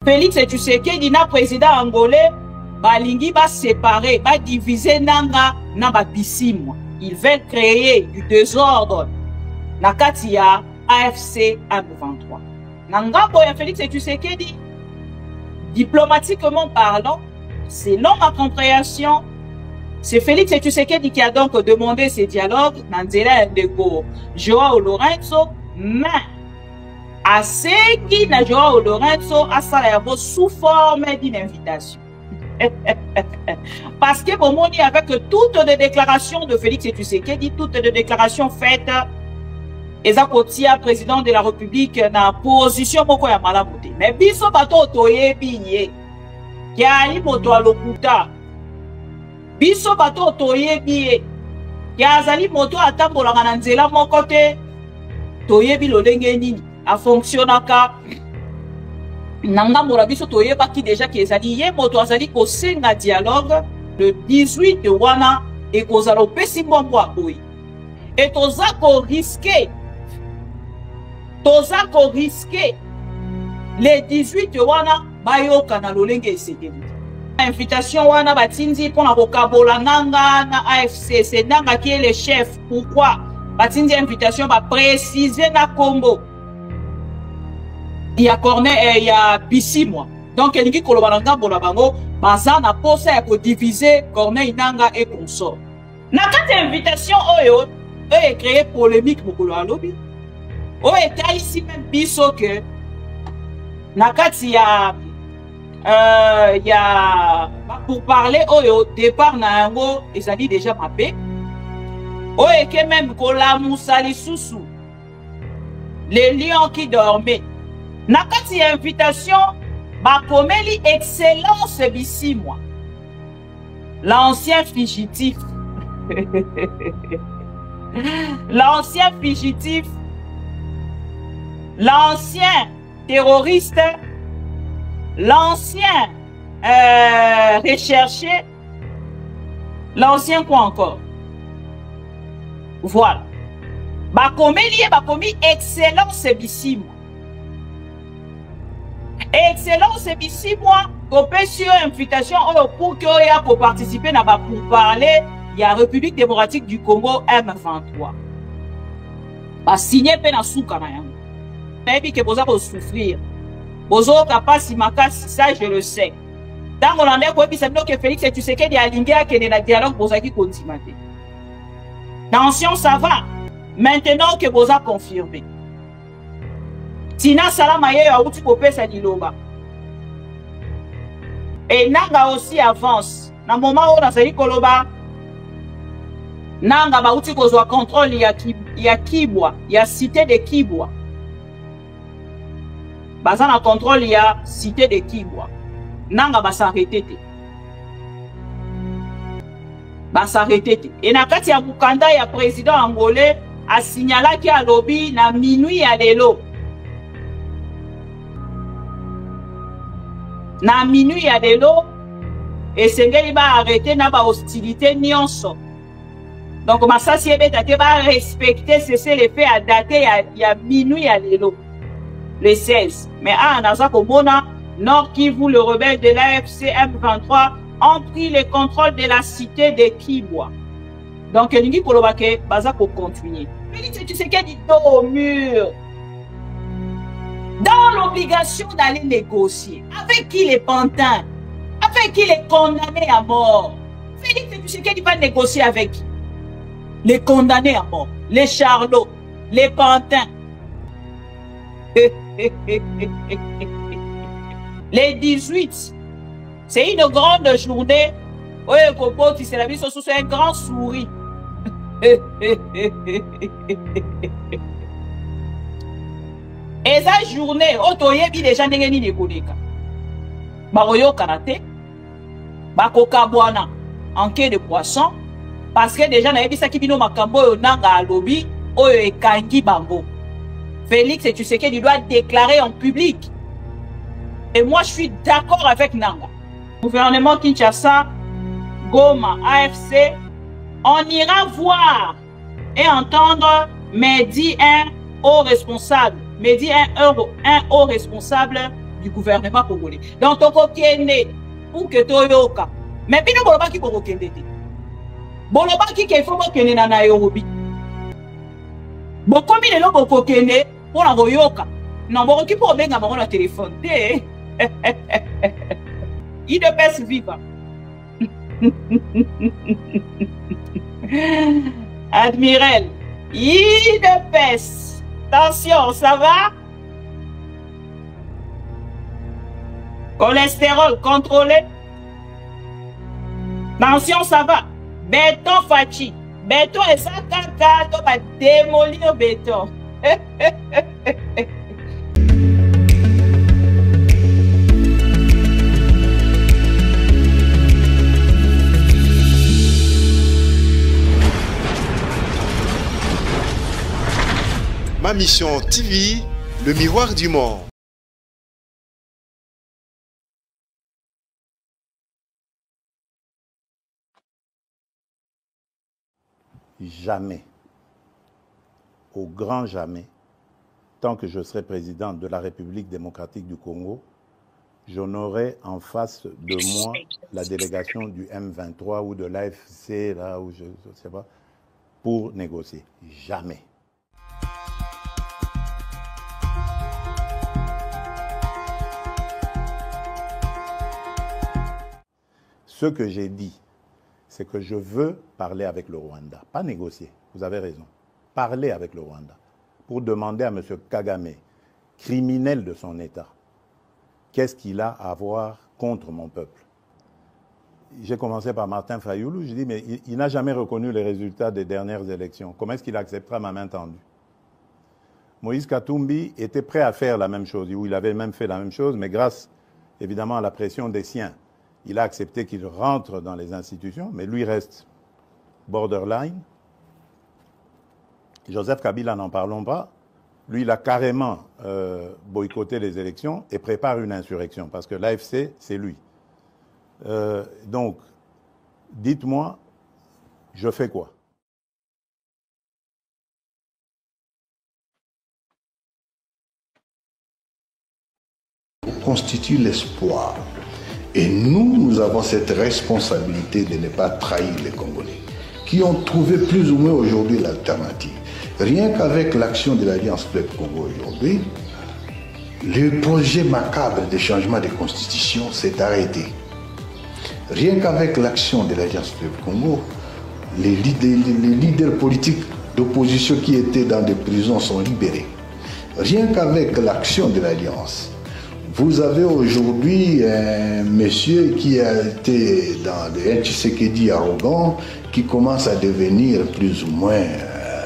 Félix Tshisekedi na président angolais balingi ba séparer, ba diviser nanga na ba bisimwa. Ils veulent créer du désordre na kati ya AFC M23. Nangambo ya Félix Tshisekedi, diplomatiquement parlant, selon ma compréhension, c'est Félix Tshisekedi qui a donc demandé ces dialogues dans Nzela Ndeko Joao Lorenzo, mais à ceux qui n'a Joao Lorenzo à Sarajevo sous forme d'une invitation. Parce que bon, on dit avec toutes les déclarations de Félix Tshisekedi, toutes les déclarations faites, Eza Kotia, président de la République, na position moko ya malamuti. Mais biso bato toyebi ye, ki ali moto alokuta. Biso bato toyebi ye, ki azali moto atambolaka na nzela moko te, toyebi lolenge nini, a fonctionnaka. Nangambo la biso toyebaki déjà ki ezali ye moto azali kosenga dialogue le 18 wana et kozala opesi mbombo akoyi. Et toza ko risquer les 18 wana bayoka na lolenge esekeli. Invitation wana batindi pona kokabola nanga na AFC, c'est nanga qui est le chef. Pourquoi batindi invitation ba préciser na kombo. Il y a Corneille il y a Bissimwa. Donc elingi koloba na ngambo na bango baza na posa ya ko diviser Corneille nanga et consort. Na kati invitation oyo et créer polémique mokolo alobi. Oh, et ici même biso que nakati ya pour parler au départ na yango ezali déjà mappé. Oh, et que même kola musali susu les lions qui dormaient. Nakati ya invitation bakomeli excellence Bissimwa, l'ancien fugitif. L'ancien fugitif, l'ancien terroriste, l'ancien recherché, l'ancien quoi encore. Voilà. Bakomi excellence Bissimwa. Excellence Bissimwa, copé sur invitation pour que y a pour participer n'a pas pour parler. Il y a République démocratique du Congo M23. Bah signer pe na souka na yango. Maybe que boza ko souffrir. Bozo kapasi si makasi, ça je le sais. Dans on a ko bisa que Félix Tshisekedi alingi akene na dialogue boza ki kontima te. Tension ça va. Maintenant que boza confirmé. Tina salama ye ya uti ko pesa diloba. Et nanga aussi avance. Na moment où na zali koloba nanga bauti kozwa contrôle ya Kibwa, ya cité de Kibwa. Baza na contrôle ya cité de Kibwa. Nanga basarete te. Basarete te. Et na kati ya mukanda ya président angolais a signalé ki a lobby na minuit ya lelo. Na minuit ya lelo et sengeli ba arrêter na ba hostilité nyonso. Donc, Massassi Ebétate va respecter, cesser les faits à dater il y a minuit à l'élo, le 16. Mais à Anazako-Mona, Nord Kivu, le rebelle de l'AFC M23, ont pris le contrôle de la cité de Kibwa. Donc, Elingi Kolobake, Bazako continue. Félix Tshisekedi dos au mur, dans l'obligation d'aller négocier. Avec qui les pantins? Avec qui les condamnés à mort? Félix Tshisekedi va négocier avec qui? Les condamnés à mort, les charlots, les pantins. Les 18, c'est une grande journée. Oui, Coco, tu sais la vie, c'est un grand souris. Et sa journée, otoyebi déjà n'engeni ne kodeka. Baroyo karate, bakoka boana, en quai de poisson. Parce que déjà, na ebisa kibino makambo yo nanga alobi, oyo ekangi bango. Félix Tshisekedi doit déclarer en public. Et moi, je suis d'accord avec Nanga. Gouvernement Kinshasa, Goma, AFC, on ira voir et entendre Mehdi, un haut responsable. Mehdi, un haut responsable du gouvernement congolais. Donc, toko kende pour que toyoka. Mais bino boloba ki koko kende te. Boloba ki ke faut kende na Nairobi. Bokomi lelo boko kende pour na boyoka. Non, boko ki pour benga bango na téléphone te. Il ne peut se vivre. Admiral, il ne pèse. Attention, ça va? Cholestérol contrôlé. Tension, ça va? Béton fachi. Béton et ça, caca, tu vas démolir béton. Ma mission TV, le miroir du monde. Jamais, au grand jamais, tant que je serai président de la République démocratique du Congo, je n'aurai en face de moi la délégation du M23 ou de l'AFC, là où je ne sais pas, pour négocier. Jamais. Ce que j'ai dit, c'est que je veux parler avec le Rwanda, pas négocier, vous avez raison, parler avec le Rwanda, pour demander à M. Kagame, criminel de son État, qu'est-ce qu'il a à voir contre mon peuple. J'ai commencé par Martin Fayoulou, je dis, mais il n'a jamais reconnu les résultats des dernières élections, comment est-ce qu'il acceptera ma main tendue? Moïse Katumbi était prêt à faire la même chose, ou il avait même fait la même chose, mais grâce évidemment à la pression des siens, il a accepté qu'il rentre dans les institutions, mais lui reste borderline. Joseph Kabila, n'en parlons pas. Lui, il a carrément boycotté les élections et prépare une insurrection, parce que l'AFC, c'est lui. Donc, dites-moi, je fais quoi? Constitue l'espoir. Et nous avons cette responsabilité de ne pas trahir les Congolais, qui ont trouvé plus ou moins aujourd'hui l'alternative. Rien qu'avec l'action de l'Alliance Fleuve Congo aujourd'hui, le projet macabre de changement de constitution s'est arrêté. Rien qu'avec l'action de l'Alliance Fleuve Congo, les leaders politiques d'opposition qui étaient dans des prisons sont libérés. Rien qu'avec l'action de l'Alliance, vous avez aujourd'hui un monsieur qui a été dans un Tshisekedi arrogant, qui commence à devenir plus ou moins, à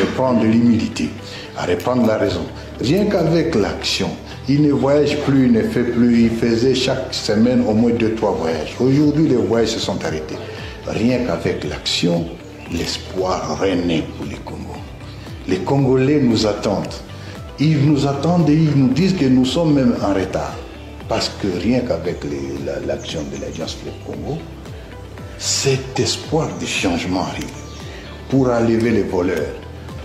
reprendre l'humilité, à reprendre la raison. Rien qu'avec l'action, il ne voyage plus, il ne fait plus, il faisait chaque semaine au moins 2-3 voyages. Aujourd'hui, les voyages se sont arrêtés. Rien qu'avec l'action, l'espoir renaît pour les Congos. Les Congolais nous attendent. Ils nous attendent et ils nous disent que nous sommes même en retard. Parce que rien qu'avec l'action de l'Alliance Fleuve Congo, cet espoir de changement arrive. Pour enlever les voleurs,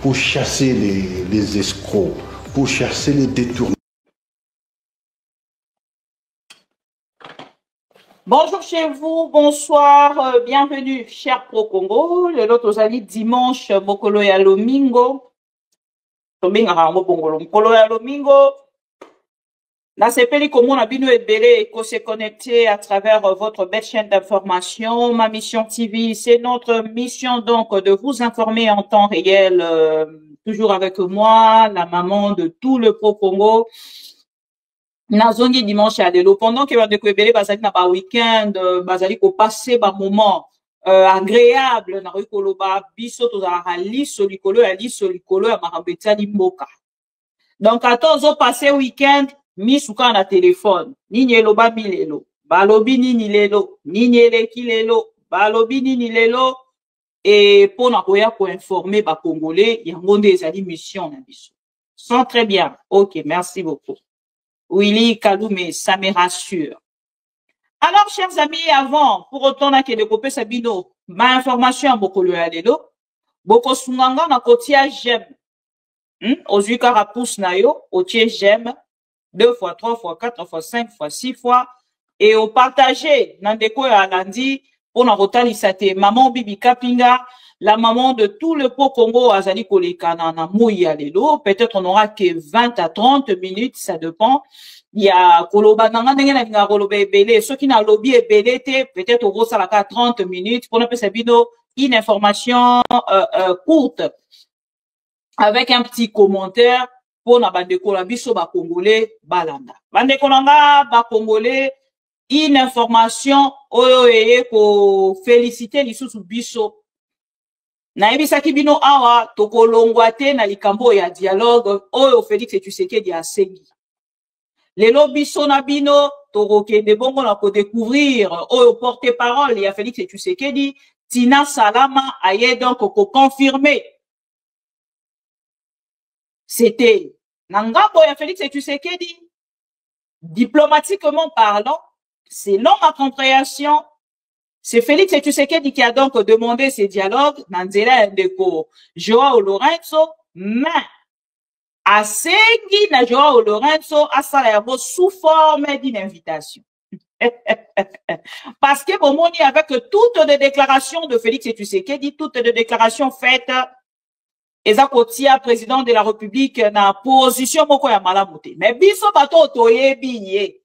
pour chasser les escrocs, pour chasser les détournements. Bonjour chez vous, bonsoir, bienvenue, cher Pro-Congo. Le autre amis dimanche, Bokolo ya Lomingo. Mokolo ya Lomingo. La CPLI comment on a bino ebele qu'on s'est connecté à travers votre belle chaîne d'information. Ma mission TV, c'est notre mission donc de vous informer en temps réel, toujours avec moi, la maman de tout le Pro-Congo. Nazongi dimanche à Lelo. Pendant que Bande Kwebele bazali na ba week-end, bazali ko passer ba moment agréable na rikoloba biso tozala liso likolo ya marambetani mboka. Donc 14 ans passé week-end, misuka na téléphone. Nini eloba milelo, balobi nini lelo, nini eleki lelo, balobi nini lelo, et pour na koya ko informer ba Congolais, yango nde ezali mission na biso. Sont très bien. OK, merci beaucoup. Willy Kaloumé, ça me rassure. Alors, chers amis, avant, pour autant que de couper Sabino, ma information à Bokolo Alelo, Boko Sunganga na kotia j'aime. Ozui Karapous na yo, otie j'aime. 2 fois, 3 fois, 4 fois, 5 fois, 6 fois, et au partager, Nandeko ya Alandi, pour na rotalisa te, maman Bibi Kapinga, la maman de tout le pot Congo, Azali Kolekana, na Mouya Lelo, peut-être on aura que 20 à 30 minutes, ça dépend. Il y a Koloba, nanga ndenge na linga Koloba ebele, ceux qui na lobby ebele te, peut-être au salaka 30 minutes, pour ne pas savoir une information, courte, avec un petit commentaire, pour na bandeko la biso ba Congolais, balanda. Bandeko nanga ba Congolais, une information, oyo eye ko féliciter lisusu biso. Na ebisaki bino awa tokolongwa te na likambo ya dialogue oyo Félix Tshisekedi asengi. Lelo biso na bino tokokende bongo na ko découvrir oyo porte-parole ya Félix Tshisekedi Tina Salama aye donc ko confirmer. C'était ngambo ya Félix Tshisekedi diplomatiquement parlant, selon ma compréhension. C'est Félix Tshisekedi qui a donc demandé ces dialogues, Nanzela Ndeko, Joao Lorenzo, mais Asengi na Joao Lorenzo a salaire sous forme d'une invitation. Parce que bon, avec toutes les déclarations de Félix Tshisekedi, toutes les déclarations faites, Eza Kotia, président de la République, na position moko ya malamuté. Mais biso bato toyebi ye,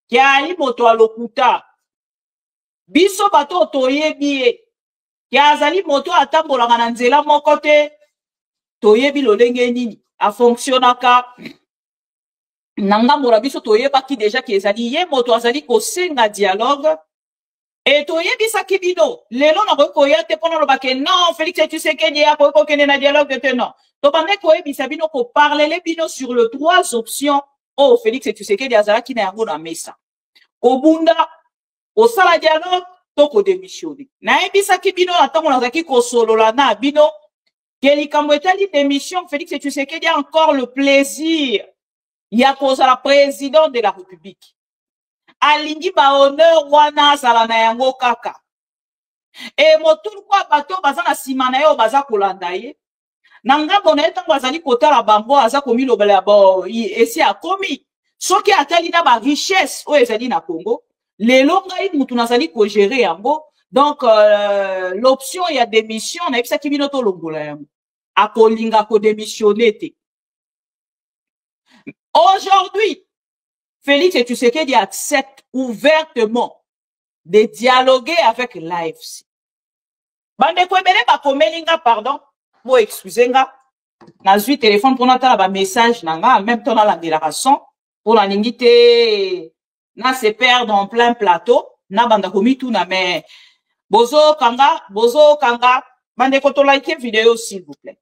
ki ali moto alokuta. Biso bato toyebi ye, ki azali moto atambolaka na nzela moko te, toyebi lolenge nini, a fonctionnaka. Ngambo na biso toyebaki déjà ki ezali ye moto azali kosenga dialogue, et toyebi saki bino, lelo na koya te pono lobake non, Félix Tshisekedi a kokende na dialogue de te non. To bande koyebi sabino ko parler bino sur les 3 options, oh Félix Tshisekedi azalaki na yango na mesa. Kobunda au sala dialogue, toko démissionné. Na ebisaki bino atango nazaki kosolola na bino, ke likambo etali démission, Félix Tshisekedi a encore le plaisir ya kozala président de la République. Alingi ba honneur wana sala na yango kaka. E motulu kwa bato baza na sima na yo baza kolanda ye. Na ngambo na etango azali kotala bango aza komilobela bo esi akomi. Soki atali na ba richesse o ezali na Congo. Lelo ngai mutu nazali ko gérer yango. Donc l'option ya démission na ebisaki bino to longola yango. Akolinga ko démissionner te. Aujourd'hui, Félix Tshisekedi accepte ouvertement de dialoguer avec l'AFC. Bande ko ebele ba komelinga pardon, mo excusenga. Na zui téléphone pour natala ba message nanga en même temps na la déclaration pour la ningité na se perdre en plein plateau na banda komi tout na mais bozo kanga bande ko to like vidéo s'il vous plaît.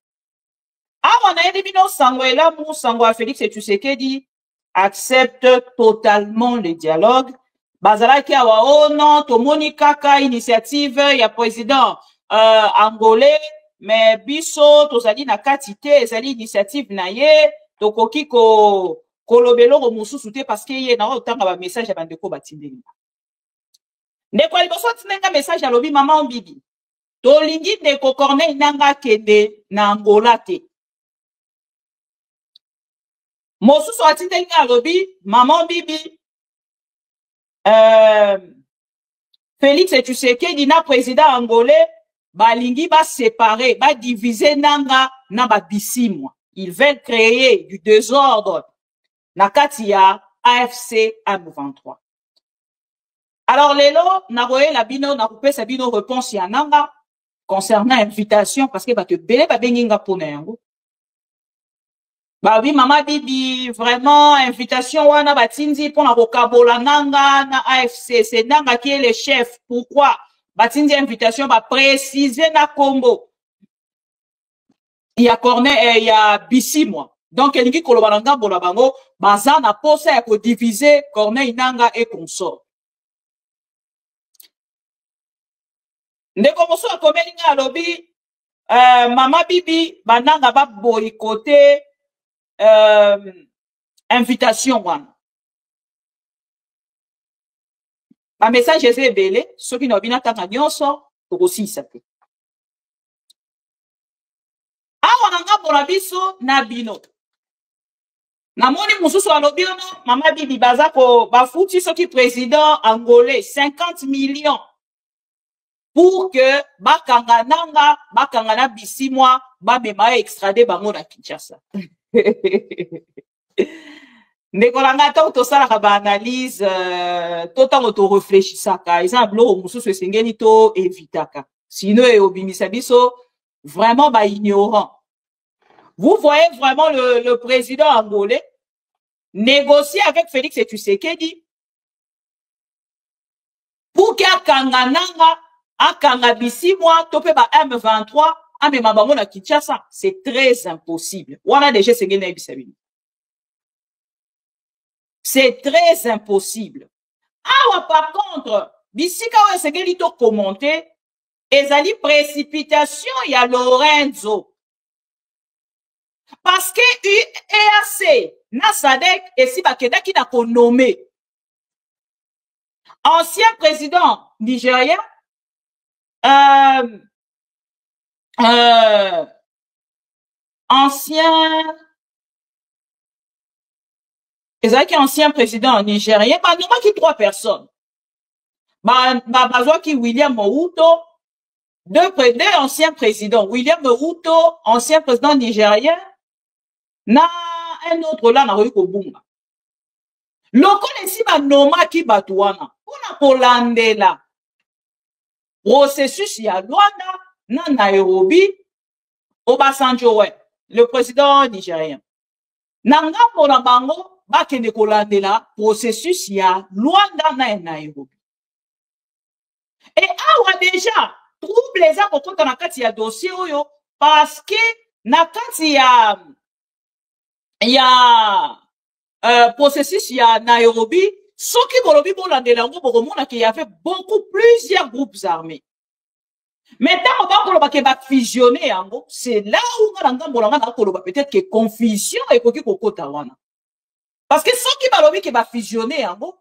Ah on a éliminé sangoela mu sango a Félix Tshisekedi accepte totalement le dialogue. Bazalaki awa oh non, tomoni kaka initiative ya président angolais, mais biso tozali na katite ezali initiative na ye, tokoki ko kolobelo ko mususu te parce que ye na otanga ba message ya bandeko batindeli. Ndeko liboso tinenga message ya lobi maman Bibi. Tolingi ndeko Corneille nanga kende na Angola te. Mosusu atindeli nga lobi maman Bibi Félix Tshisekedi na président angolais balingi ba séparer ba diviser nanga na ba bisimwa. Ils veulent créer du désordre na kati ya AFC M23. Alors lelo na roye la bino na couper sa bino réponse ya nanga concernant invitation parce que ba te belé ba benginga pona yango. Bah oui, maman Bibi, vraiment, invitation, wana batindi pour na kokabola nanga na AFC, c'est nanga qui est le chef. Pourquoi? Batindi invitation, bah préciser na combo. Il y a Corneille, il y a Bissi, moi. Donc, il y a Kolobananga, Bolabango, baza na posa ya ko diviser Corneille nanga et consort. Ndeko moso a komelinga lobby, maman Bibi, bananga ba boycotter, invitation wana. Ma message est belé, ceux qui n'ont pas tanga nyonso, aussi ça peut. Ah, on a pour la biso na bino. Namoni mususu alobi ono mama bibi baza ko bafuti soki président angolais 50 millions pour que bakanga nanga bakanga na bisimwa bamema extrader bango na Kinshasa. Ndeko langa ta tosalaka ba analyse to tango to réfléchisaka eza biloko mususu esengeli to evitaka sinon eobimisa biso vraiment ba ignorant. Vous voyez vraiment le président angolais négocier avec Félix Tshisekedi pour qu'il y ait Kangananga, Akanga Bisimwa, Tope ba M23, Amema Bango na Kinshasa. C'est très impossible. Wana déjà c'est gagné bisabini. C'est très impossible. Ah, par contre, bisika wa c'est gagné to commenter, ezali précipitation ya Lorenzo. Parce que EAC, na Sadek, et si Bakeda qui n'a qu'on nommé ancien président nigérien, ancien président nigérien, bah, non, qui 3 personnes. Bah, qui William Mobuto, deux anciens présidents, William Mobuto, ancien président nigérien, na un autre là na ko bunga loko lesi ba noma ki batuana pona kolandela processus ya Luanda na Nairobi Obasanjo we le président nigérien na ngambo na bango bakende kolandela processus ya Luanda na Nairobi et awa déjà trouble eza kokota na kati ya dossier oyo parce que na kati ya processus ya Nairobi, soki bolobi bolandela ngo bokomona qu'il y avait plusieurs groupes armés. Maintenant, on va koloba ke ba fusionner yango, c'est là où on nga bolanga na koloba peut-être que confusion ekoki kokota wana. Parce que soki balobi ke ba fusionner yango,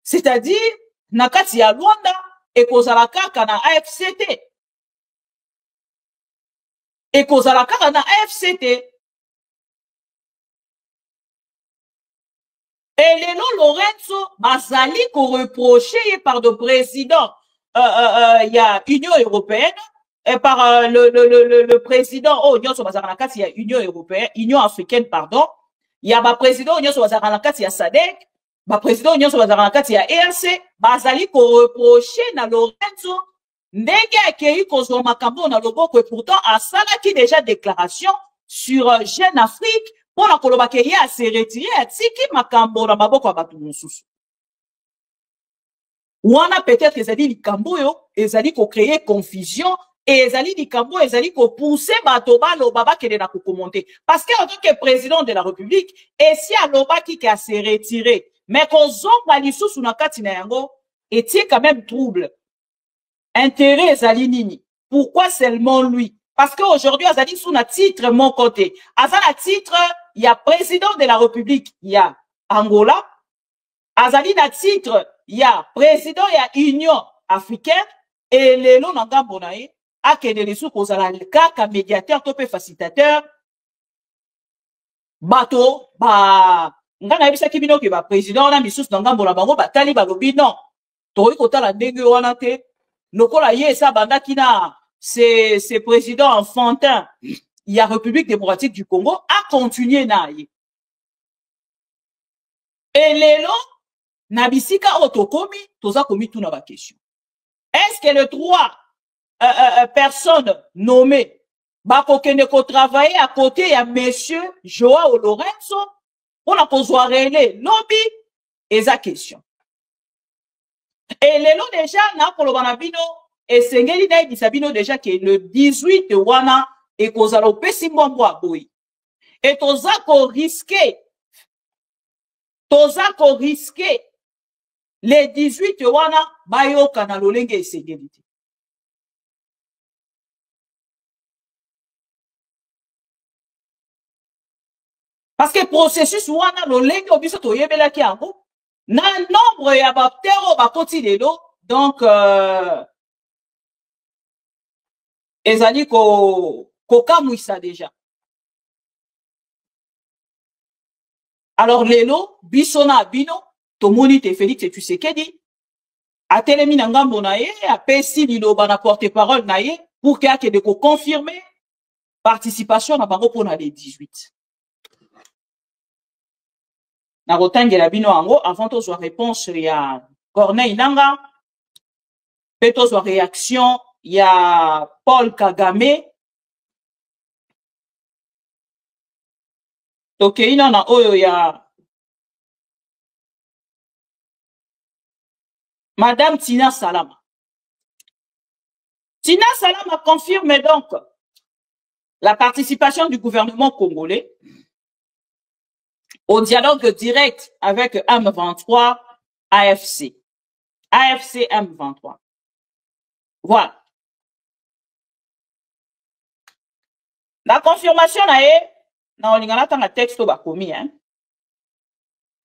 c'est-à-dire na kati ya Luanda ekozala kaka na AFCT. Ekozala kaka na AFCT. Et Lélo Lorenzo Bazali qu'on reproché par le président il y a Union européenne et par le président Union Sobazaranakati il y a Union européenne Union africaine pardon il y a président Union Sobazaranakati il y a SADC président Union Sobazaranakati il y a EAC Bazali qu'on reproché na Lorenzo ndenge akei kozwa makambo na loboko et pourtant asalaki déjà déclaration sur Jeune Afrique pour la koloba ya se retirer atiki makambo na maboko ya batu mosusu wana peut-être ezali likambo yo ezali ko créer confusion et ezali likambo ezali ko pousser bato baloba bakende na ko commenter parce que en tant que président de la République et si aloba ki a se retirer mais kozonga lisusu na kati na yango etie quand même trouble intérêt ezali nini pourquoi seulement lui parce qu'aujourd'hui azali sous na titre mon côté azala titre il y a président de la République, il y a Angola. Azali na titre, il y a président, il y a Union africaine. Et les noms n'engambonaye, a kene les sous kozala kaka médiateur, topé facilitateur. Bato, ngana yebisa kibino ke ba président na misus n'engambona bango batali balobi non. Tori kotala ndenge wana te. Nokola ye sa banda kina c'est président enfantin. Il y a République démocratique du Congo a continué naïe. Et lelo, nabisika otokomi, toza komi tout na ba question. Est-ce que les 3 personnes nommées, bakokende ko travailler à côté ya monsieur Joao Lorenzo, on a kozwa relé, lobby, eza question. Et lelo déjà, na koloba na bino, et sengeli na bisabino déjà que le 18 wana, et kozala opesi mbombo aboyi et toza ko risquer les 18 wana bayoka na lolenge esengeli te parce que processus wana lolenge obiso toyebelaki yango na nombre ya bactero bakoti lelo donc ezali kokamwisa déjà. Alors, lelo, bisona bino, tomoni te Félix et Tshisekedi, a telemi na ngambo na ye, a pesi liloba na porte-parole na ye, pour qu'il y ait de confirmer participation na bango pour les 18. Na rotangela bino ango, avant to zwa réponse ya Corneille Nanga, pe to zwa réaction ya Paul Kagame, toke ina na oyo ya Madame Tina Salama. Tina Salama confirme donc la participation du gouvernement congolais au dialogue direct avec M23 AFC. AFC M23. Voilà. La confirmation na texte bakomi, hein.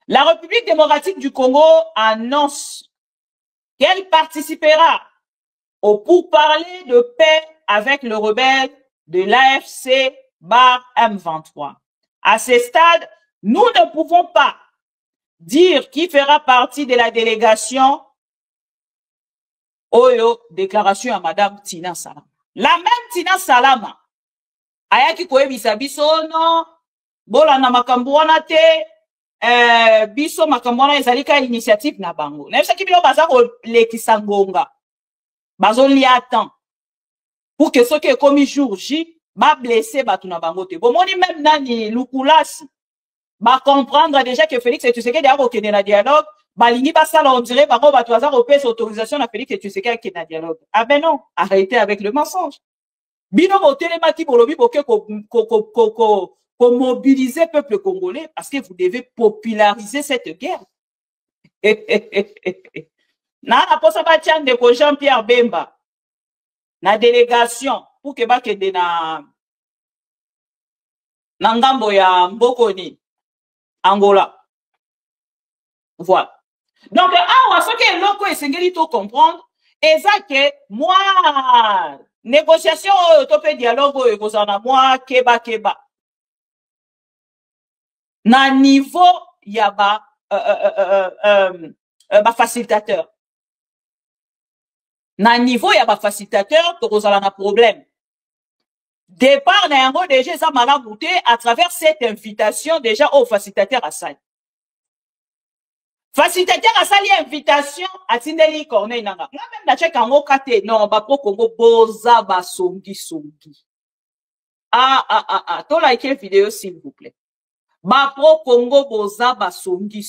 La République démocratique du Congo annonce qu'elle participera au pourparlers de paix avec le rebelle de l'AFC M23. À ce stade, nous ne pouvons pas dire qui fera partie de la délégation. Oyo, déclaration à Madame Tina Salama. La même Tina Salama, ayaki koyebisa biso non, bola na makambo wana te, biso makambo wana ezali ka initiative na bango. Na bisaki bilo baza ko lekisa ngonga. Bazo li attend. Pour que ce qui est commis jour J, ba blessé batu na bango te. Bomoni même nani lukulasi, ba comprendre déjà que Félix et Tshisekedi a okende na dialogue, ba lingi ba sala on dirait bango batu baza repese autorisation na Félix et Tshisekedi qui na dialogue. Ah ben non, arrêtez avec le mensonge. Bino botelema ki bolobi boke ko mobiliser peuple congolais parce que vous devez populariser cette guerre. Na posa ba tiande ko Jean-Pierre Bemba. Na délégation pour que bakende na ngambo ya Mbokoni Angola. Voilà. Donc awa ce que loko esengeli to comprendre eza que moi négociation to pe dialogue e kozana moi keba na niveau ya ba facilitateur. Na niveau ya ba facilitateur to kozala na problème. Départ na yango déjà ça malamu te à travers cette invitation déjà au facilitateur asali. Facilitateur asali invitation atindeli Corneille Nanga. Na même na check yango kate non ba pro Congo boza ba songi. To like vidéo s'il vous plaît. Ba pro Congo boza ba songi.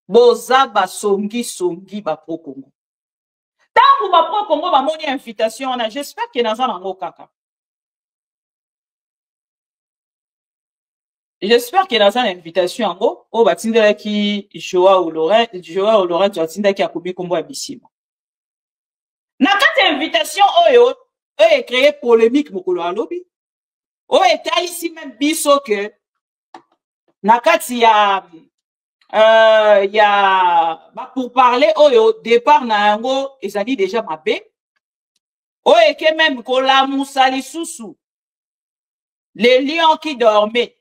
Boza ba songi ba pro Congo. Tant ba pro Congo ba moni invitation na j'espère que naza nango kaka. J'espère que naza invitation yango o batindela ki Joao Laurent tu atinda ki akobi kombo abisima. Na kati invitation oyo e créé polémique mokolo alobi. O eta ici même biso que na kati ya pour parler oyo départ na yango ezali déjà mabe. O eke même kola musali susu. Les lions qui dormaient.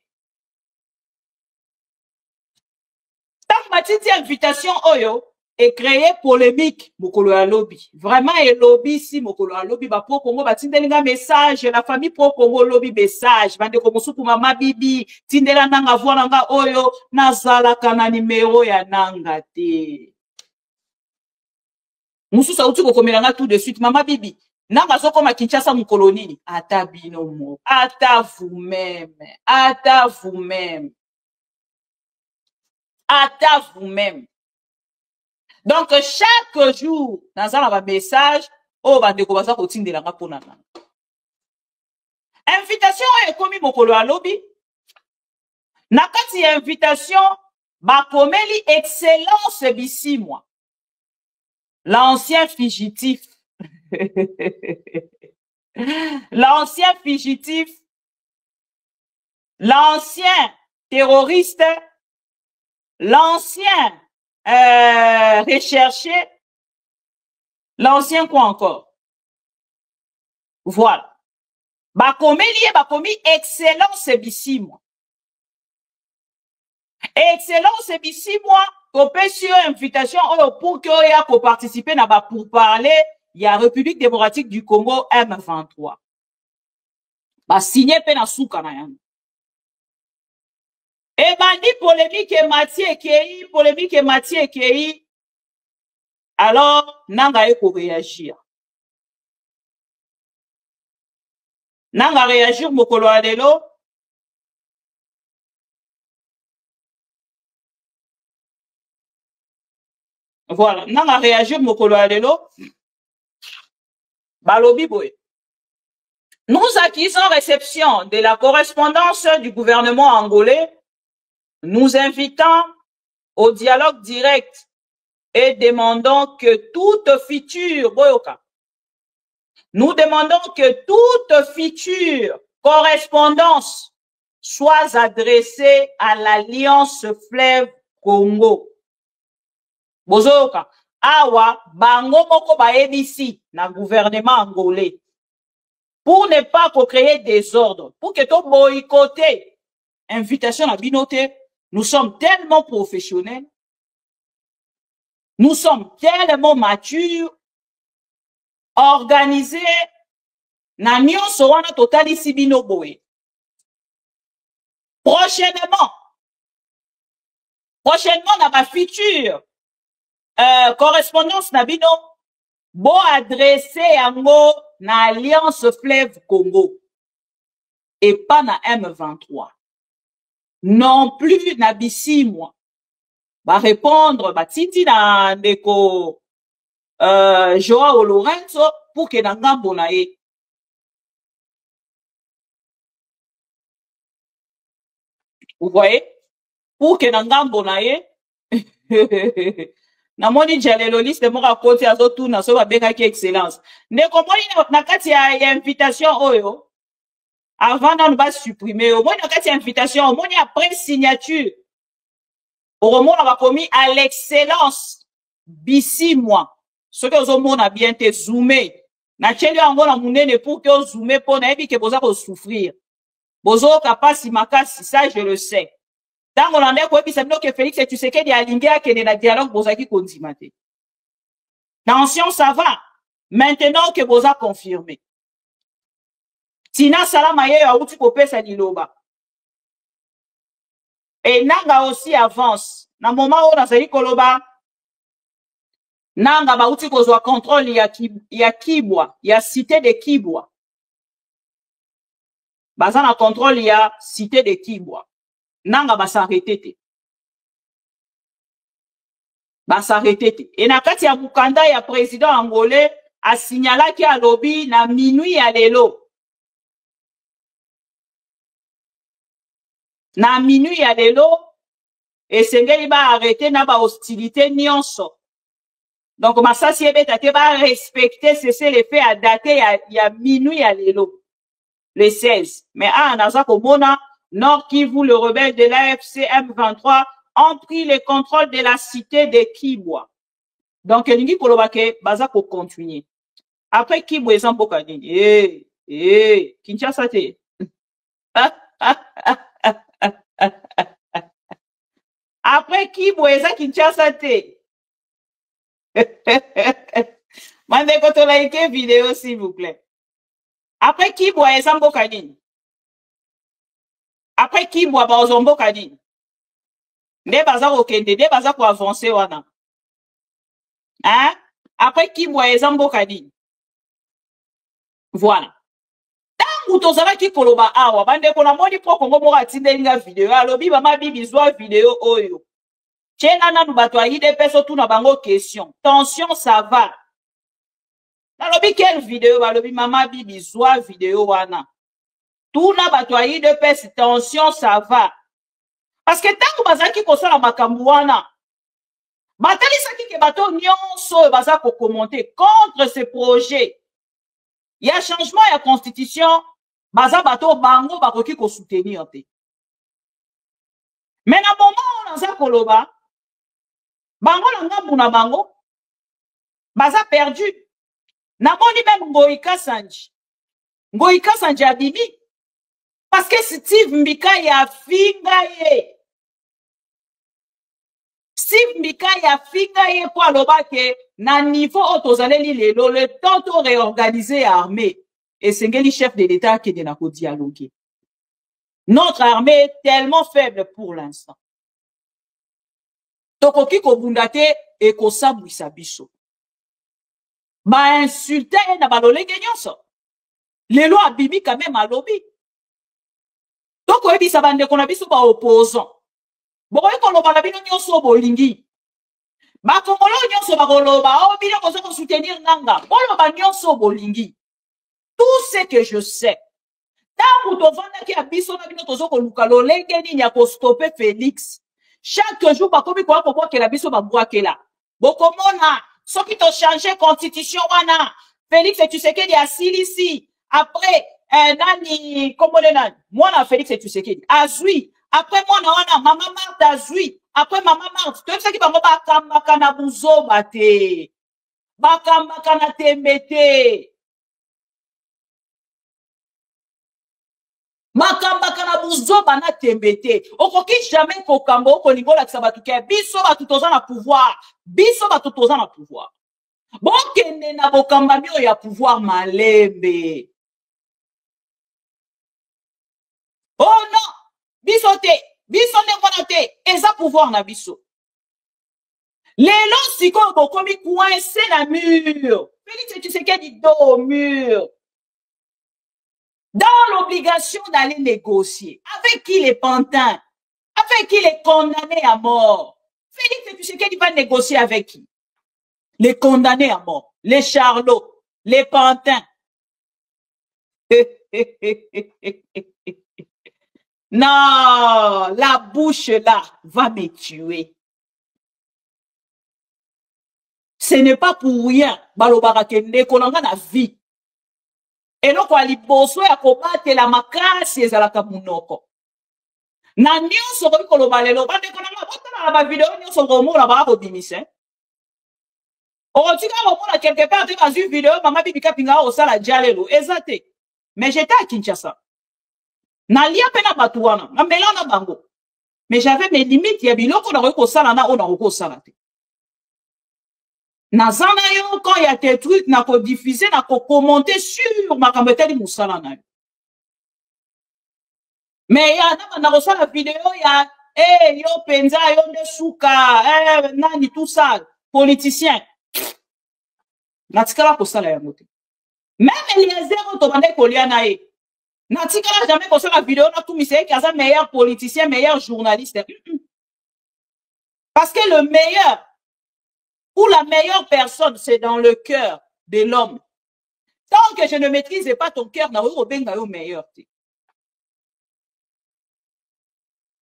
Matiti invitation oyo et créé polémique mokolo ya lobby. Vraiment et lobby si mokolo ya lobby ba pro Congo ba tindelinga message la famille pro Congo lobby message bande ko musuku mama bibi tindela nanga voila nga oyo nazala kana numéro ya nanga te. Mususu sauti ko komelanga tout de suite mama bibi nanga soko ma Kinshasa mokolo nini ata bino mo ata vous-même à vous-même. Donc, chaque jour, dans un message, oh, bandeko baza kotindela nga pona na. Invitation est commis mokolo à lobby. Na kati invitation, ba komeli excellence bisi moi. L'ancien fugitif. L'ancien fugitif. L'ancien terroriste. L'ancien recherché, l'ancien quoi encore? Voilà. bakomi excellence bisimwa. Excellence bisimwa, topesi yo invitation pour que oya ko participer na ba pour parler ya République démocratique du Congo M23. Ba signé pe na suka na yango. Et bandi polémique et Mathieu Ekei, alors nanga eko réagir. Nanga réagir mokolo alelo. Voilà, nanga réagir mokolo alelo. Balobi boy. Nous acquisons réception de la correspondance du gouvernement angolais, nous invitons au dialogue direct et demandons que toute future, nous demandons que toute future correspondance soit adressée à l'Alliance Fleuve Congo. Bozoka, awa bango moko baebisi na gouvernement angolais pour ne pas créer des ordres, pour que to boycotter invitation à binoté. Nous sommes tellement professionnels, nous sommes tellement matures, organisés, na nyonso wana totali sibino boye. Prochainement, na ma future correspondance na bino, bo adresser yango na Alliance Fleuve Congo et pas na M23. Non plus na bisimwa. Ba répondre, ba titi na ndeko Joao Lorenzo pour que na ngambo na ye. Vous voyez? Pour que na ngambo na ye. Na moni jalelo liste moka koti azo tuna so ba benga ki excellence. Ndeko moni na kati ya invitation oyo. Avant de nous supprimer, au moins dans cette invitation, au moins après signature, au moins on va commis à l'excellence bisimwa. Ce que au monde a bien été zoomé. Na cheli ango na munene pour que zoomé pour na ebi que boza ko souffrir. Bozo kapasi makasi, ça je le sais. Dans on en est quoi puis c'est que Félix et tu sais qu'il y a lingé qui est dans dialogue boza qui continue. Tension ça va. Maintenant que boza confirmé. Tina salama ye ya uti kopesa liloba. Et nanga aussi avance. Na moment où nazali koloba, nanga ba uti kozwa contrôle ya Kibwa, ya cité de Kibwa. Baza na contrôle ya cité de Kibwa. Nanga ba s'arrêter te. Ba s'arrêter te. Et na kati ya mukanda ya président angolais a signalé ki a lobby na minuit ya lelo. Na minuit ya lelo, et sengeli ba arrêter na ba hostilité nyonso. Donc, masasi ebeta te ba respecter cesser les faits à dater ya minuit ya lelo. Le 16. Mais naza komona, Nord Kivu, le rebelle de l'AFC M23, ont pris le contrôle de la cité de Kibwa. Donc, ningi kolobake, baza ko continuer. Après Kibwa, ils ont beaucoup dit, Kinshasa te. Après Kibwa, eza Kinshasa te. Mande koto like vidéo, s'il vous plaît. Après Kibwa, eza mboka nini. Après Kibwa, ba ozomboka nini. Nde baza kokende, nde baza ko avancer wana. Hein? Après Kibwa, eza mboka nini. Voilà. Tangu tozala ki koloba awa, bande ko na moni po Kongo mo atindelinga vidéo, alobi ba mabibi zwa vidéo oyo. Tchenga nanu bato a ide peso tout na bango question. Tension, ça va. Alobi quelle vidéo, balobi mama bibi zwa vidéo wana. Tout na bato a ide peso, tension, ça va. Parce que tangu bazaki kosala makambu wana, batali saki ke bato nyonso baza ko commenter contre ce projet. Il y a changement ya constitution, baza bato bango bakoki ko soutenir te. Mais na moment on a koloba, bango na ngambu na bango, baza perdu. Na moni même Ngoïka Sanji. Ngoika Sanjabimi. Parce que Steve Mbika ya finga ye. Steve Mbika ya finga ye pour alobake na niveau otozaleli lelo le temps to réorganiser armée. Et sengeli chef de l'État qui est dans le dialogue. Notre armée est tellement faible pour l'instant. Tokoki kobundate et kosabwisa biso. Ba insulté na balolenge nyonso. Lelo abibi quand même alobi. Toko ebisa bande kona biso ba opposant. Bokoyi koloba na bino nyonso bolingi. Ba kongolo nyonso ba koloba o bino kozo ko soutenir nanga. Koloba nyonso bolingi. Tout ce que je sais. Tant que tu qui a biso na bino tozo ko luka lolenge ni nya ko stopper Félix. Chaque jour ba komi ko ko la biso ba boakela. Bokomona soki to changer constitution wana. Félix et tu sais qu'il y a ici. Après nani komolena moi na Félix et tu sais qu'il azui. Après moi na wana maman Marthe azui. Après maman Marthe tu sais qui bango ba kamba na buzo bate. Ba kamba na tembete. Makamba kana buzo bana tembete. Okoki jamais kokambo kolingo la kisabatuke. Biso batu toza na pouvoir. Biso batu toza na pouvoir. Bokende na bokamba mio ya pouvoir malembe. Oh non! Biso te. Biso ne wana te. Eza pouvoir na biso. Lelo siko bokomi coincé na mur. Félix, tu sais qu'il dit dos au mur. Dans l'obligation d'aller négocier. Avec qui les pantins? Avec qui les condamnés à mort? Félix, tu sais qu'il va négocier avec qui? Les condamnés à mort. Les charlots. Les pantins. Non, la bouche là va me tuer. Ce n'est pas pour rien. Balobara kende konanga na vie. Et non, quoi, liboso ya kobate la makasi ezalaka munoko. Na nyonso ko koloba lelo bande konanga botala na ba vidéo nyonso komona ba ko bimise. O tika komona quelque part te bazu vidéo mama bibika pinga o sala jalelo ezate. Mais j'étais à Kinshasa. Na lia pena batuana, na melana bango. Mais j'avais mes limites ya biloko na ko sala na ona ko sala te. Nazana yo quand il y a des trucs na ko diffuser na ko commenter sur ma kambeteli musala na yo. Mais ya na ko sala vidéo ya yo penza yo ndesuka nani tout ça politicien. Natikala ko sala ya moto. Même Eliezer to bande ko lia na ye. Natikala jamais ko sala vidéo na tout misé qui a meilleur politicien, meilleur journaliste. Parce que le meilleur ou la meilleure personne, c'est dans le cœur de l'homme. Tant que je ne maîtrise pas ton cœur, na o benga yo meilleur.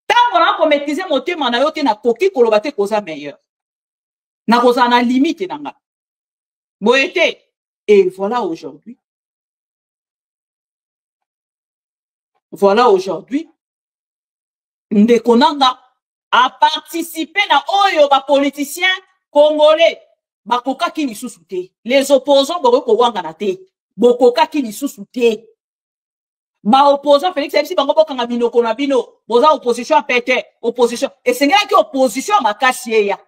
Tant qu'on maîtrise mon thème, na yo te na koki kolobate koza meilleur. Na koza na limite nanga. Boete. Et voilà aujourd'hui. Voilà aujourd'hui. Ndekonanga a participé na oyo ba politicien congolais. Bakoka ki lisusu te. Les opposants boko wanga na te. Bokoka ki lisusu te. Ba opposant Félix MC bango bokanga binoko na bino. Boza opposition a pété. Opposition. Et c'est ngaki opposition a makasi ya.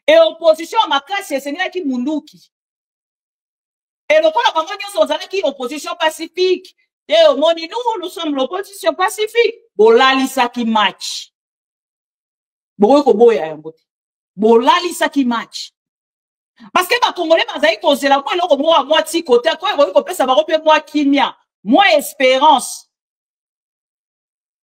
Et opposition a makasi c'est ngaki munduki. Et le point bango nyonso zala ki opposition pacifique. Et au monde nous sommes l'opposition pacifique. Bolali saki match. Boko boya yango. Bolali saki match. Parce que ba Congolais bazali kozela moi eloko mo a moitié côté quoi ko pesa ba rope moi kimia, moi espérance.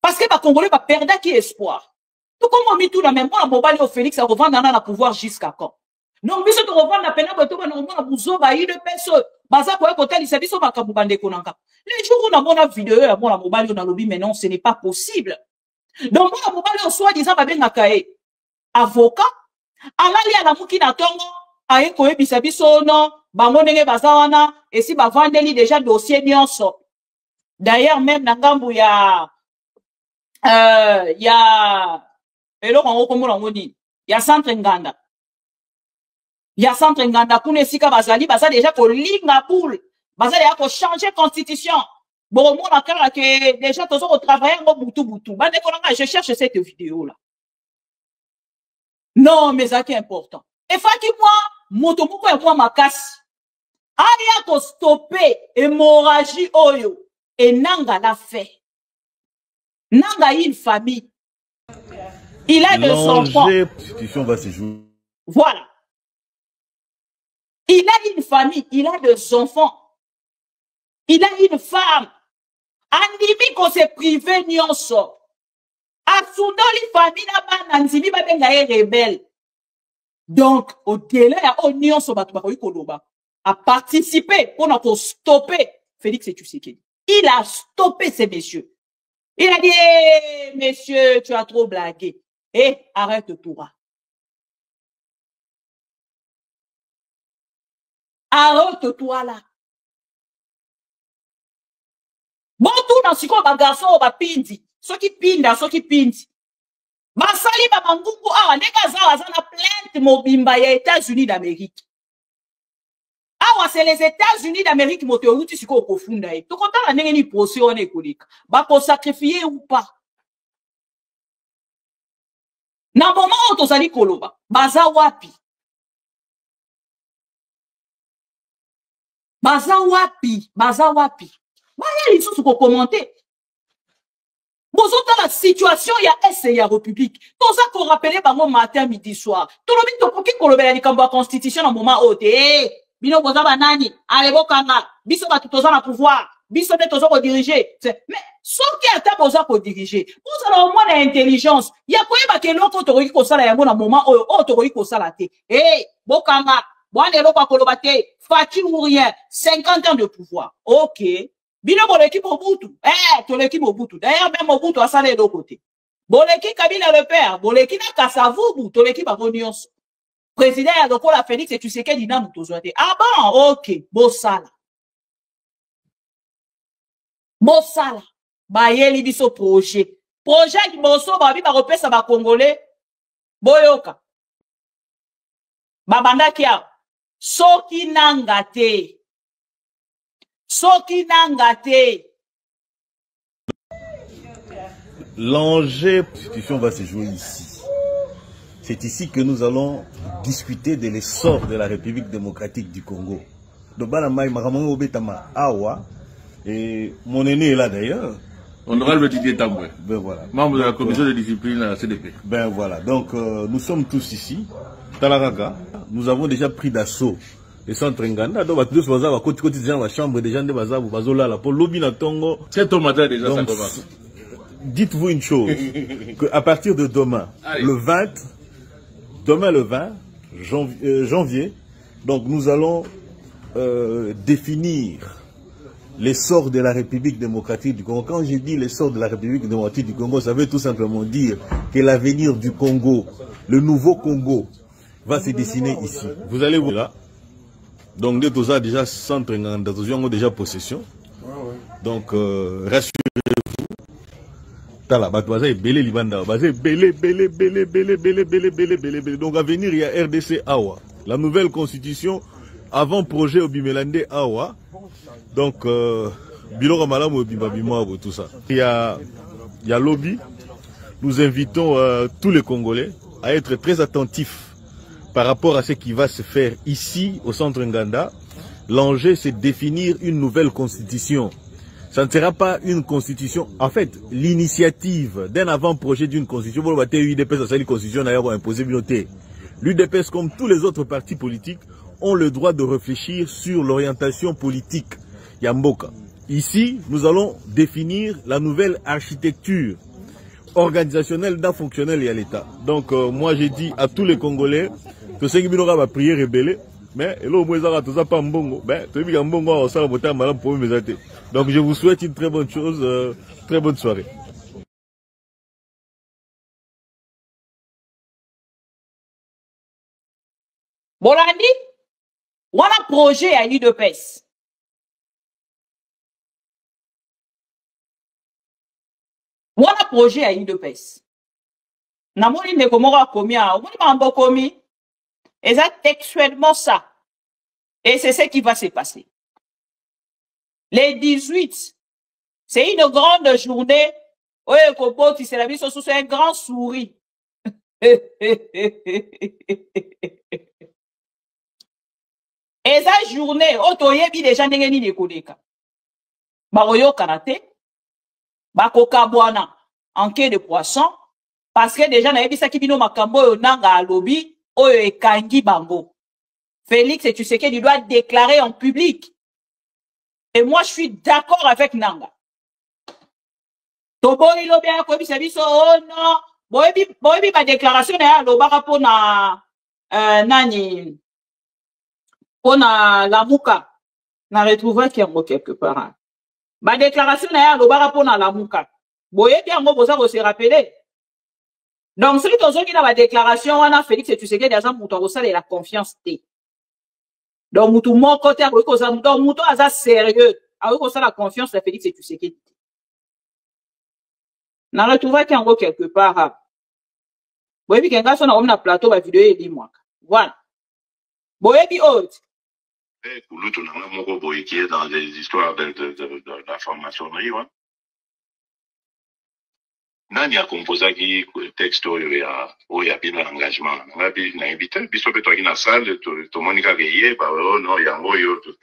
Parce que ba Congolais ba perdre qui espoir. Tout comme on mit tout la même moi mobile au Félix a revendre dans la pouvoir jusqu'à quand. Donc biso to revendre na pena bato ba na buzo ba ile peso baza ko côté li service ba ka bubande konanga. Les jours où on a mon vidéo à mon mobile on a lobby mais non ce n'est pas possible. Donc mon mobile au soit disant ba benga kae avocat alali ala muki na tongo aye koyebisa biso non bango ndenge baza wana esi bavandeli déjà dossier nyonso. D'ailleurs même na ngambu ya eloko ngo komona ngoni ya centre nganda. Ya centre nganda kuna esika bazali baza déjà ko linga poule. Baza ya ko changer constitution. Bon, moi, que déjà, tous on travaille en boutou. Je cherche cette vidéo-là. Non, mais ça qui est important. Et faki moi, motomoko et moi, ma casse. Aya ko stopper hémorragie oyo. Et nanga l'a fait. Nanga a une famille. Il a des enfants. Va se jouer. Voilà. Il a une famille, il a des enfants. Il a une femme. Andimi ko se privé nyonso. Asundoli famille na ba nanzimi ba benga rebelle. Donc, au-delà, au nyonso ba tuba koloba a participé pour stopper Félix Tshisekedi. Il a stoppé ces messieurs. Il a dit, hey, messieurs, tu as trop blagué. Eh, arrête-toi. Arrête-toi là. Bon, tout dans ce qu'on va garçon, on va pindi. Ceux qui pindent, ceux qui pindent. Basali babanguku, ah, les gars, ça a plainte mobimba ya États-Unis d'Amérique. Ah, c'est les États-Unis d'Amérique qui m'ont dit ce qu'on confond. Tout content, la n'est ni procès, on est colique. Bah, pour sacrifier ou pas. Dans le moment où on s'est dit koloba, baza wapi. Baza wapi. Baza wapi. Bah, il y a des choses qu'on commenter. Bon, dans la situation, il y a S et il y a République. Tout ça qu'on rappelait par mon matin, midi, soir. Tout le monde, pour qui qu'on le veut, la constitution, dans le moment où t'es, bino boza banani, allez, bokanga, biso ba tutoza na pouvoir, biso de tozo ko diriger. Mais, sauf qui a ta boza ko diriger. Vous allez au moins l'intelligence. Il y a quoi, bah, que l'autre toroki ko sala yango na moment où, toroki ko sala te. Eh, bokanga, boane loko kolobate, fati ou rien, 50 ans de pouvoir. Ok. Bino bon l'équipe Mobutu. Eh, to l'équipe Mobutu. D'ailleurs, même Mobutu a salé de l'autre côté. Bon l'équipe Kabila le père. Bon l'équipe na Kasavubu. To l'équipe Abonions. Président a donc la Félix et tu sais qu'elle dit non, tout ça. Ah bon, ok. Bon sala. Bon sala. Ba yeli biso projet. Projet qui bosso ba bi ba repesa ba Congolais. Boyoka. Babanda kia. Soki nangate. Soki nangate. L'enjeu constitution va se jouer ici. C'est ici que nous allons discuter de l'essor de la République démocratique du Congo. Donc, Awa, et mon aîné est là d'ailleurs. Honorable Didier Tamboué. Ben voilà. Membre de la commission de discipline à la CDP. Ben voilà. Donc, nous sommes tous ici. Talaraga, nous avons déjà pris d'assaut les centres Nganda. Donc, tous les gens, côté déjà dans la chambre, des gens de Baza, Bazola, la pour lobby na Tongo. C'est au matin déjà, ça commence. Dites-vous une chose, qu'à partir de demain, le 20 janvier, donc nous allons définir l'essor de la République démocratique du Congo. Quand je dis l'essor de la République démocratique du Congo, ça veut tout simplement dire que l'avenir du Congo, le nouveau Congo, va se dessiner ici. Vous allez voir là. Donc, nous avons déjà centre en déjà possession. Donc, rassurez-vous. Donc, à venir, il y a RDC Awa. La nouvelle constitution, avant projet Obimelande Awa. Donc, Bilora Malam Obimabima, tout ça. Il y a lobby. Nous invitons tous les Congolais à être très attentifs par rapport à ce qui va se faire ici, au centre Nganda. L'enjeu, c'est de définir une nouvelle constitution. Ça ne sera pas une constitution. En fait, l'initiative d'un avant-projet d'une constitution, l'UDPS, comme tous les autres partis politiques, ont le droit de réfléchir sur l'orientation politique Yamboka. Ici, nous allons définir la nouvelle architecture organisationnelle d'un fonctionnel et à l'État. Donc, moi, j'ai dit à tous les Congolais que ceux qui va prier rebelle, mais donc je vous souhaite une très bonne chose, très bonne soirée. Bolandi, voilà projet à l'UDPS. Voilà projet à l'UDPS. Namoni ne komora komi a, omoni mambo komi. Et ça, textuellement ça. Et c'est ce qui va se passer. Les 18 C'est une grande journée. Oui, Koboti, c'est la vie, c'est un grand souris. Et sa journée, otoyebi déjà ndenge nini ekoleka. Baroyo karaté, bakoka bwana en quai de poisson, parce que déjà nayebisaki bino makambo oyo nanga alobi oyo ekangi bango. Félix et Tshisekedi doit déclarer en public. Et moi je suis d'accord avec Nanga. Toboli lobi akobisa biso oh non, boyebi ba déclaration na alobaka pona nani pona Lamuka. Na retrouver yango quelque part. Ba déclaration na alobaka pona Lamuka. Boyebi yango boza ko se rappeler. Donc celui qui a la déclaration wana Félix et Tshisekedi aza muto akosala la confiance te. Donc mutu moko te akokoza muto muto aza sérieux akosala la confiance de Félix et Tshisekedi. Na retrouver yango quelque part. Boyebi kenga so na omna plateau ba vidéo eli mwaka. Voilà. Boyebi autre. Kulutu nanga moko boye qui est dans des histoires de la franc-maçonnerie, ouais. Nani a composé qui texte oya bina engagement ngabi na invité biso beto ki na salle to monika geye ba oh non yango yo to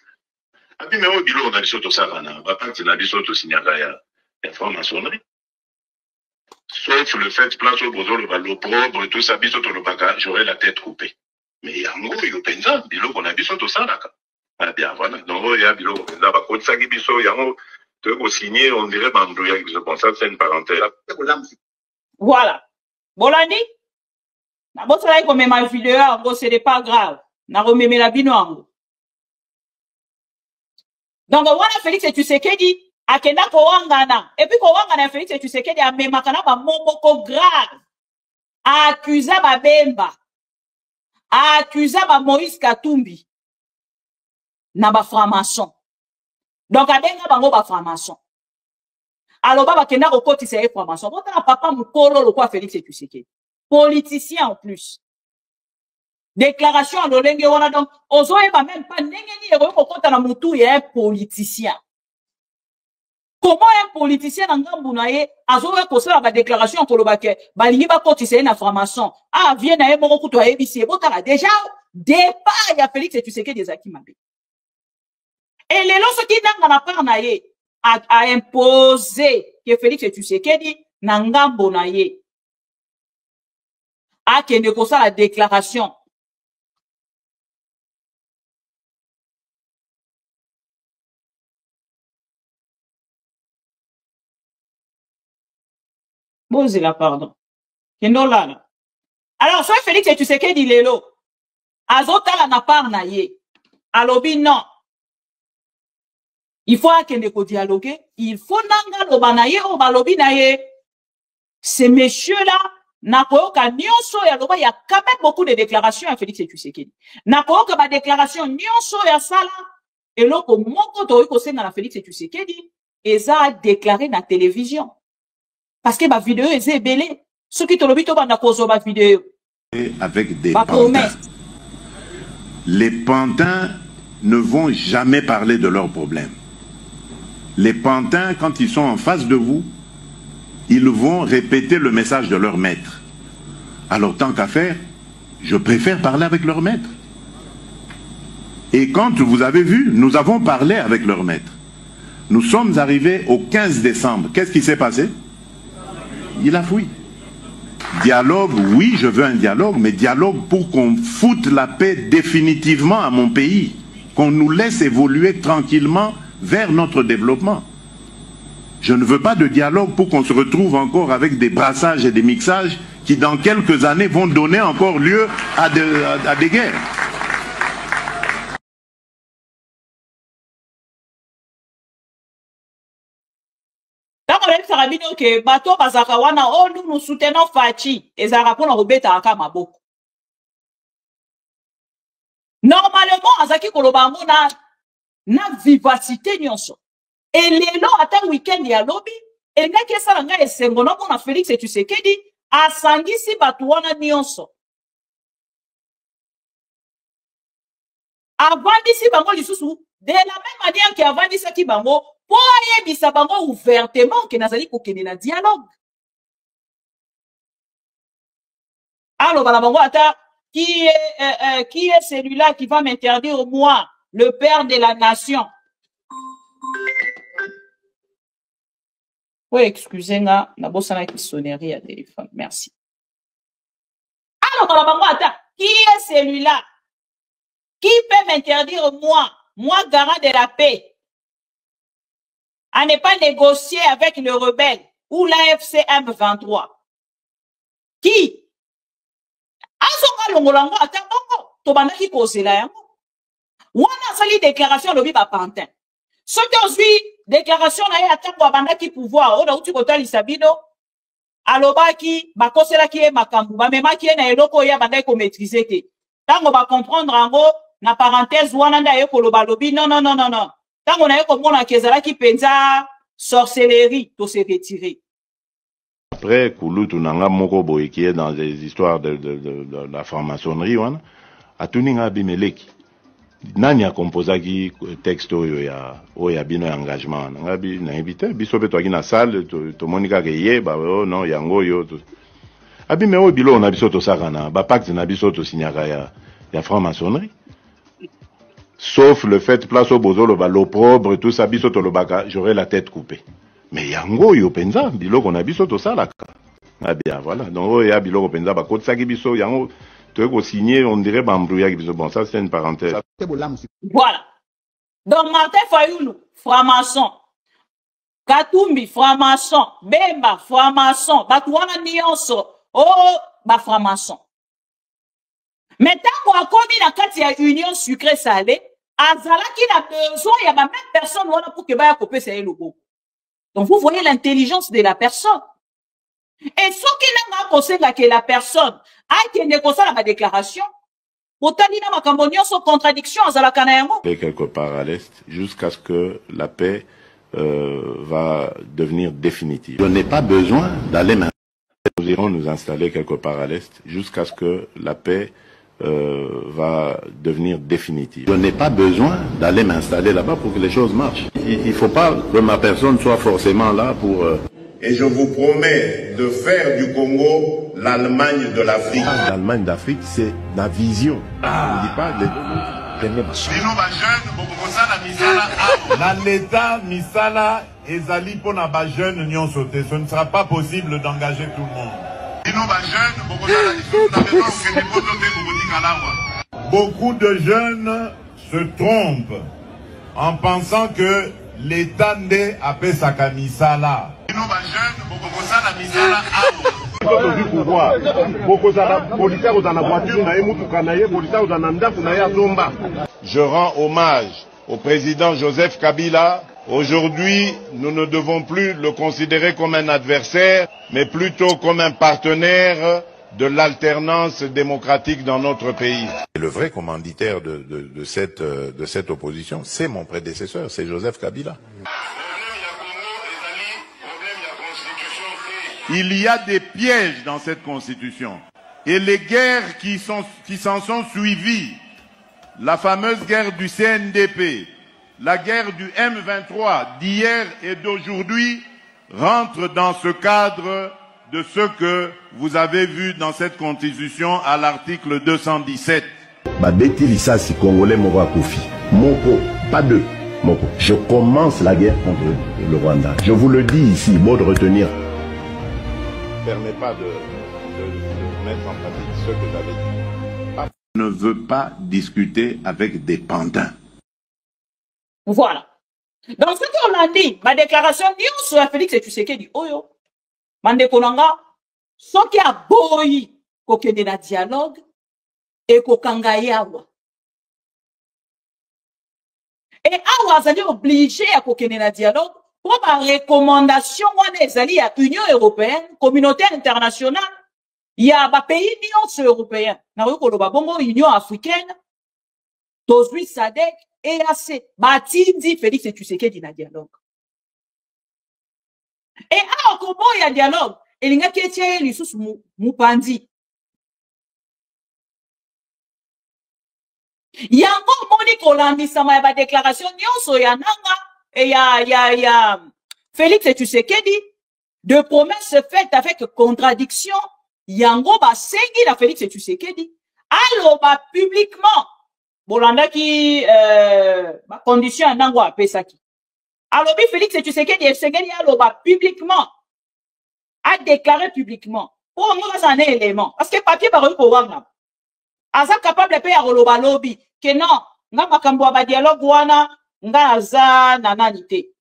abi me o bilo na biso to sakana ba parti na biso to signaka ya franc-maçonnerie sauf le fait place au bozo le propre tout ça biso to le baka j'aurais la tête coupée mais yango yo penza bilo ko na biso to salaka ah bien voilà donc ya bilo ko penza ba ko tsaki biso yango tu veux signer, on dirait Bandouya, je pense que c'est une parenthèse. Voilà. Bolandi? Na botala ko mema vidéo ngo c'est pas grave. Na rememe la bino ngo. Donc wana Félix et Tshisekedi akenda ko wangana. Et puis ko wangana Félix et Tshisekedi a mema kana ba momoko grave. Accusa ba Bemba. Accusa ba Moïse Katumbi. Na ba franc-maçon. Donc, abenga bango ba franc-maçon. Alors, baba kenda ko kotisa e franc-maçon. Bota papa mukolo lo kwa Félix et Tshisekedi. Politicien en plus. Déclaration à l'olenge wana donc ozo eba même pas ndenge ni ero ko kota na mutu ya un politicien. Comment un politicien na ngambu na ye azo ko sala ba déclaration ko lobake balingi ba kotisa na franc-maçon. Ah vient na e moko kuto ya ebisi bota déjà départ ya Félix et Tshisekedi ezaki mabe. Et les lois qui n'ont pas naie a imposé que Félix et Tshisekedi n'angambo naie a kende kosa la déclaration. Posez la pardon. Kendo là. Alors soit Félix et Tshisekedi lelo azota la na par naie alobi non. Il faut qu'on dialogue. Il faut nanga lobanaye o balobi naye. Ces messieurs-là, nakoyoka nyonso ya loba, il y a quand même beaucoup de déclarations à Félix et Tshisekedi. Nakoyoka ba déclaration nyonso ya sala. Et loko moko toyiko senga na Félix et Tshisekedi, eza a déclaré na télévision. Parce que ba vidéo eza belé. Ceux qui tolobi to banda kozo ba vidéo. Avec des pantins. Les pantins ne vont jamais parler de leurs problèmes. Les pantins, quand ils sont en face de vous, ils vont répéter le message de leur maître. Alors, tant qu'à faire, je préfère parler avec leur maître. Et quand vous avez vu, nous avons parlé avec leur maître. Nous sommes arrivés au 15 décembre. Qu'est-ce qui s'est passé? Il a fui. Dialogue, oui, je veux un dialogue, mais dialogue pour qu'on foute la paix définitivement à mon pays. Qu'on nous laisse évoluer tranquillement vers notre développement. Je ne veux pas de dialogue pour qu'on se retrouve encore avec des brassages et des mixages qui dans quelques années vont donner encore lieu à des guerres. Nous soutenons Fachi et Zarapon Robeta Akamaboko. Normalement, Azaki Kolobango na vivacité nyonso. Et lelo ata week-end ya lobby, et nga kesa nga esengo na mona Félix et Tshisekedi asangisi batu wana nyonso. Avandisi bango lisusu de la même manière que avandisa ki bango pour ayebisa bango ouvertement que nazali kokende na dialogue. Alors, bango ata, qui est celui-là qui va m'interdire, moi, le père de la nation? Oui, excusez-moi, na bosana qui sonnerie à téléphone. Merci. Alors, bango ata, qui est celui-là qui peut m'interdire, moi, garant de la paix, à ne pas négocier avec le rebelle ou l'AFC M23? Qui? Azonga longolango ata bongo tobandaki kozela yango wana sali déclaration lobi ba pantin soki ozwi déclaration na ye atango abandaki pouvoir oda uti kotalisa bino alobaki bakoselaki ye makambo bamemaki ye na eloko oyo abandaki komaîtriser te ntango bacomprendre yango na parenthèse wana nde aye koloba lobi non ntango na ye komonaka ezalaki mpenza sorcellerie to se retirer. Après, Kouloutou Nanga Moko Boy, qui est dans des histoires de la franc-maçonnerie, a tout ninga Abimeleki. Nani a composé qui texte oya bino engagement. Ngabi na invité, biso beto aki na salle, to monika keye, ba non yango yo. Abimeo bilo na biso to sakana, ba pacte na biso to signaka ya franc-maçonnerie. Sauf le fait place au bozo l'opprobre, tout ça biso to lobaka, j'aurais la tête coupée. Mais yango yo penza biloko na biso to salaka. Ah bien voilà. Donc ya biloko penza ba kotsa ki biso yango to ko signer on dirait ba mbrouya ki biso. Bon ça c'est une parenthèse. Voilà. Donc Martin Fayoulou, franc-maçon. Katumbi franc-maçon, Bemba franc-maçon, Batouana Nyonso, oh ba franc-maçon. Mais tant qu'on a commis la carte ya union sucré salé, azalaki na besoin ya ba même personne wana pour que ba ya couper c'est logo. Donc, vous voyez l'intelligence de la personne. Et ce qui n'a pas pensé que la personne a été négociée à ma déclaration, autant il n'a pas de contradiction à la Canaïmo. Quelque part à l'Est, jusqu'à ce que la paix va devenir définitive. Je n'ai pas besoin d'aller maintenant. Nous irons nous installer quelque part à l'Est, jusqu'à ce que la paix va devenir définitive. Je n'ai pas besoin d'aller m'installer là-bas pour que les choses marchent. Il ne faut pas que ma personne soit forcément là pour... Et je vous promets de faire du Congo l'Allemagne de l'Afrique. L'Allemagne d'Afrique, c'est la vision. On ne dit pas l'État misala ezali pour na ba jeune union sauté. Ce ne sera pas possible d'engager tout le monde. Beaucoup de jeunes se trompent en pensant que l'État n'est à Pesaka misala. Je rends hommage au président Joseph Kabila. Aujourd'hui, nous ne devons plus le considérer comme un adversaire, mais plutôt comme un partenaire de l'alternance démocratique dans notre pays. Et le vrai commanditaire de cette opposition, c'est mon prédécesseur, c'est Joseph Kabila. Il y a des pièges dans cette constitution. Et les guerres qui s'en sont suivies, la fameuse guerre du CNDP, la guerre du M23 d'hier et d'aujourd'hui, rentrent dans ce cadre de ce que vous avez vu dans cette constitution à l'article 217. Congolais Moko, pas deux. Moko. Je commence la guerre contre le Rwanda. Je vous le dis ici, mot de retenir. Ne permet pas de mettre en pratique ce que j'avais dit. Je ne veux pas discuter avec des pantins. Voilà. Donc, ce qu'on a dit, ma déclaration, sur Félix et Tshisekedi, oyo, mande konanga, ce qui a boyi, kokende na dialogue, et kokanga yawa. Et awa, ça dit obligé à kokende na dialogue, pour ma recommandation, wana ezali à Union européenne, communauté internationale, il y a ba pays Union européenne, na koloba bongo Union africaine, tozui SADC, EAC, Batindi, Félix et Tshisekedi na dialogue. Et alors, comment il y a dialogue? Et il y a qui les sous Mupandi. Il y a encore moni kolambisa ma déclaration nyonso ya nanga et il y a Félix Tshisekedi, de promesses faites avec contradiction, yango ba sengi la Félix Tshisekedi. Alors, bah, publiquement, bolanda qui, condition nango a pesaki. Alors, Félix Tshisekedi, Tshisekedi, alors, bah, publiquement, a déclaré publiquement, pour nous, ça un élément. Parce que papier par eux, pour voir, aza capable de payer à roloba lobby, que non, nga makambo ba dialogue wana, nga aza nananité.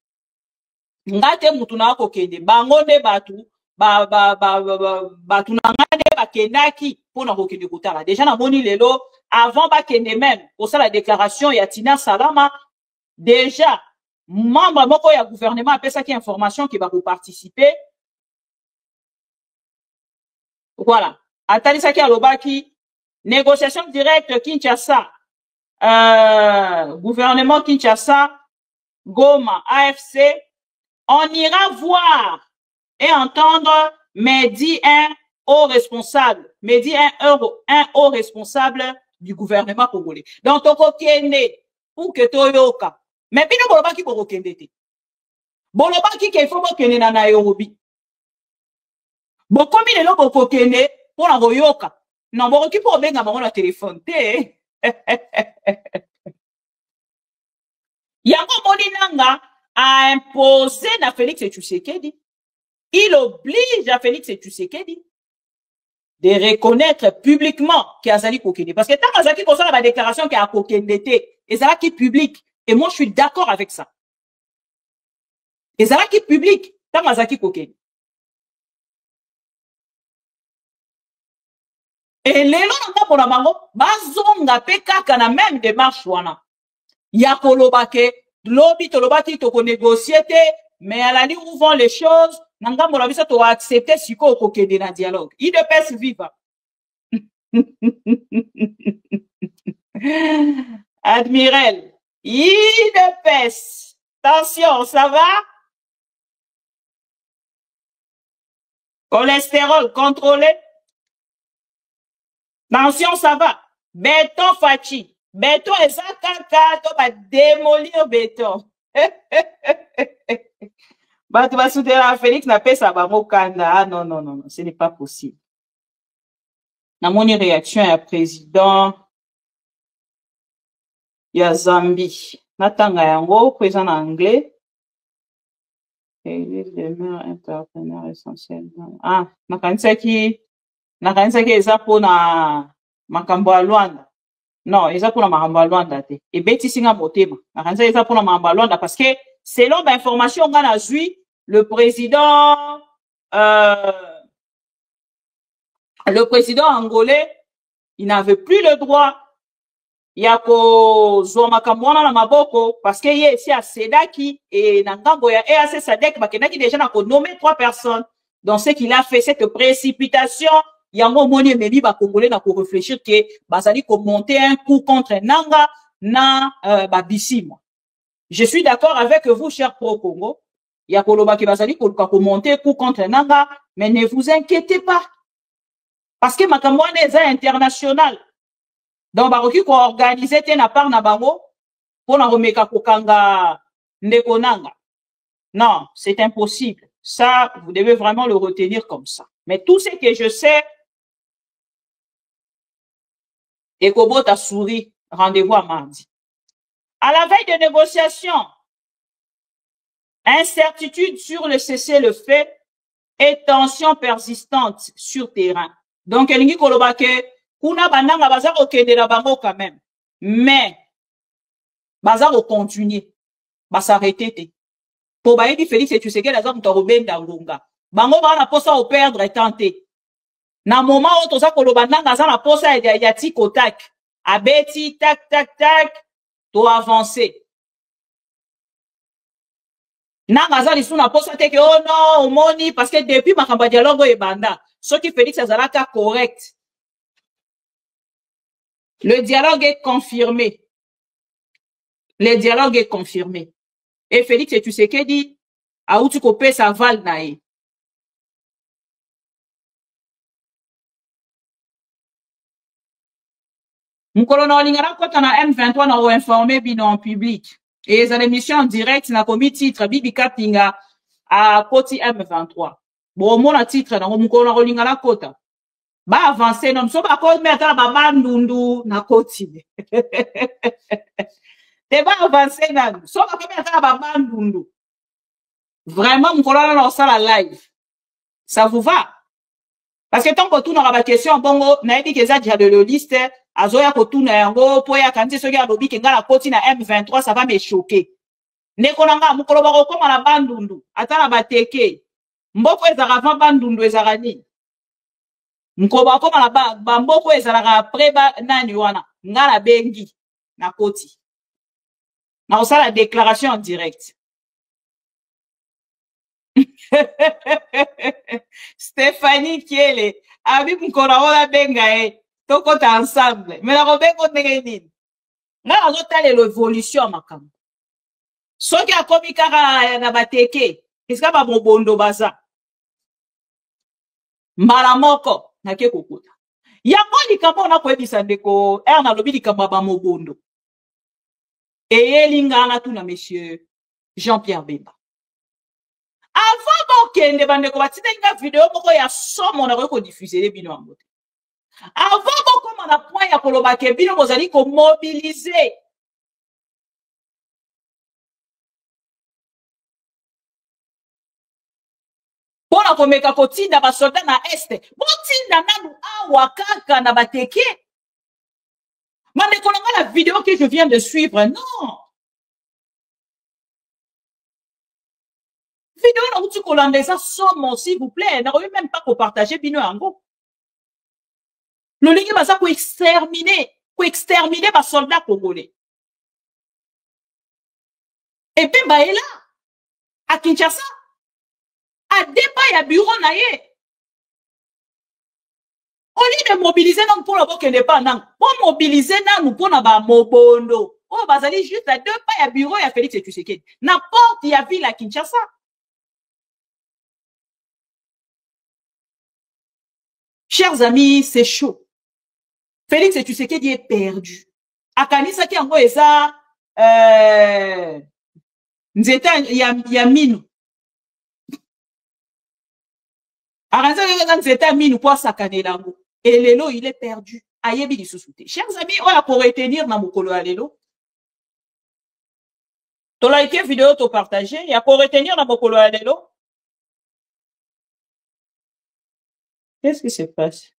Nga te mutuna ko kende, bango ne batu, batu na ngane ba kendaki, pour na ko kende kutala. Déjà, na moni lelo, avant ba kende même, pour ça la déclaration, ya Tina Salama, déjà, membre moko ya gouvernement a pesa ki information qui va vous participer. Voilà. Atalisa ki alobaki, négociation directe Kinshasa, gouvernement Kinshasa, Goma, AFC, on ira voir et entendre Mehdi un haut responsable, Mehdi un haut responsable du gouvernement congolais. Donc, toko kende, pour que toyoka. Mais bino bolobaki pour kende te. Bolobaki qu'il faut kende na Nairobi. Bon, comme il est là pour kende, pour la royoka. Non, bon, qui pour benga bango na téléphone te. Yango Moninanga a imposé na Félix Tshisekedi. Il oblige à Félix Tshisekedi de reconnaître publiquement qu'il a Zali Kokende. Parce que tant Zaki concerne la déclaration qu'il a Kokende, et ça qui est public. Et moi, je suis d'accord avec ça. Et ça qui est public, tant Zaki Kokende. Et les gens pour la bango, bazonga pekaka na même démarche wana. Ya kolobake, lobby tolobaki toko négocier te, mais à la ligne où vont les choses, nanga mona bisa to accepter siko kokende na dialogue. Il de pèse viva. Admiral, il de pèse. Attention, ça va? Cholestérol contrôlé. Attention, ça va. Béton Fachi. Béton et ça, on va démolir béton. Bah, tu vas soutenir Félix n'a pas ça, bah, ah, non, non, non, non, ce n'est pas possible. Na mon réaction à président, il y a Zambie. Natanga yango, président en anglais. Et il demeure interpreneur essentiel. Ah, nakanisa ki eza pona makambo ya Luanda. Non, eza pona makambo ya Luanda te. Et beti singa motema. Nakanisa eza pona makambo ya Luanda parce que selon l'information qu'on a vu, le président angolais, il n'avait plus le droit ya ko zo makambo wana na maboko parce que ye ici à Sedaki et na ngambo ya EAC Sadek bakendaki déjà na ko nommer 3 personnes. Donc ce qu'il a fait cette précipitation, yango moni memi ba congolais na ko réfléchir que bazali ko monter un coup contre Nanga na Babissimo. Je suis d'accord avec vous cher pro Congo. Ya koloba ki bazali ko monter un coup contre Nanga, mais ne vous inquiétez pas. Parce que makambo wana eza international. Donc, baroki ko organiser te na part na bango pour na remeka kokanga ndeko nanga. Non, c'est impossible. Ça, vous devez vraiment le retenir comme ça. Mais tout ce que je sais, Ekobo t'a souri, rendez-vous à mardi. À la veille de négociations, incertitude sur le cessez-le-feu et tension persistante sur terrain. Donc, elingi koloba ke kuna bananga baza kokende na bango quand même. Mais, baza continuer. S'arrêter te. Pour bayebi Félix Tshisekedi aza muto robenda ngonga. Bango ba na posa au perdre tenté. Na moment où toza koloba nanga aza na posa ya tiko tak. Abeti tak tak tak to avancer. Nanga aza lisu na posa te ke oh non, omoni parce que depuis makamba dialogue e banda, ce qui Félix azalaka correct. Le dialogue est confirmé. Le dialogue est confirmé. Et Félix Tshisekedi a outu kopé sa val nae. Mukolo na olingana kota na M23 na o informé bino en public. Et les émissions en direct, na commis titre, Bibi Kapinga, à Koti M23. Bon, mon titre, na mukona rolinga la kota. Ba avancer, non, so ba cause, mais attends, ba bandundu, na Koti. Te ba avancer, nan, so ba cause, mais attends, ba bandundu. Vraiment, mukona na sala live. Ça vous va? Parce que tant que tout n'aura pas question, bongo, na dit que ça déjà de la liste, azoya ko tout na yango, po ya kanti so ya lobi ke ngala Koti na M23, ça va me choquer. Nekonanga mukolo ba ko na bandundu, atala ba teke. Mboko ezara avant bandundu ezara ni. Mkoba ko na ba mboko ezara après ba nani wana, ngala bengi na Koti. Na osala la déclaration en direct. Stéphanie Kiele, abi mkona wala benga toko ta ensemble. Mais la robengo nini. Nga azotale l'évolution makam. Soki akomi kaka na bateke, eska ba mobondo baza. Mbala moko na ke kokuta. Yango likambo na koyebisa ndeko na lobi likambo ba mobondo. Eyelinga na tuna monsieur Jean-Pierre Bemba. Avant kende bandeko batinde nga vidéo moko ya somo na ko diffuser les bino angote. Avant comme na point ya koloba ke bino bozali ko mobiliser. Pona komeka kotinda ba soldat na este. Botinda nanu awa kaka na bateke. Bandeko na la vidéo que je viens de suivre, non. Vidéo na uti kolandesa somo s'il vous plaît, n'a même pas ko partager bino ango. Le ligue baza ko exterminer ba soldats congolais. Et puis ba là à Kinshasa a débat ya bureau na ye. Au lieu de mobiliser non pour le boke indépendant, pour mobiliser non pour na ba mobondo. Oh bazali juste à 2 pas ya bureau ya Félix Tshisekedi. N'importe ya ville à Kinshasa. Chers amis, c'est chaud. Félix Tshisekedi est perdu. Akanisa ki ango eza nzeta ya minu. Akanisa ki nzeta minu pour sakanela ngo. Et lelo il est perdu. Ayebi lisusuté. Chers amis, on a pour retenir na mokolo ya lelo. To like vidéo to partager, ya pour retenir na mokolo ya lelo. Qu'est-ce qui se passe?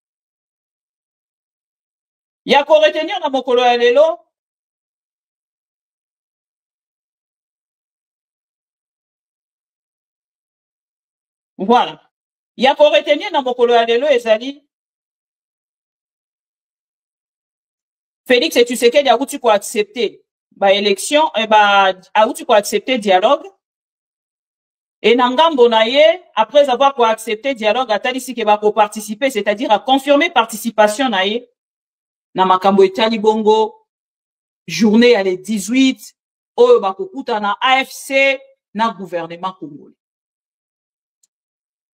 Il y a qu'à retenir dans mon colo à l'élo. Voilà. Il y a qu'à retenir dans mon colo à l'élo, Ezali. Félix et Tshisekedi a où tu peux accepter élection, a où tu peux accepter dialogue. Et Nangambo Naye, après avoir accepté dialogue, a ici qui va participer, c'est-à-dire à confirmer participation Naye, na makambo etali bongo, journée à les 18, oyo bakokuta na AFC, na gouvernement congolais.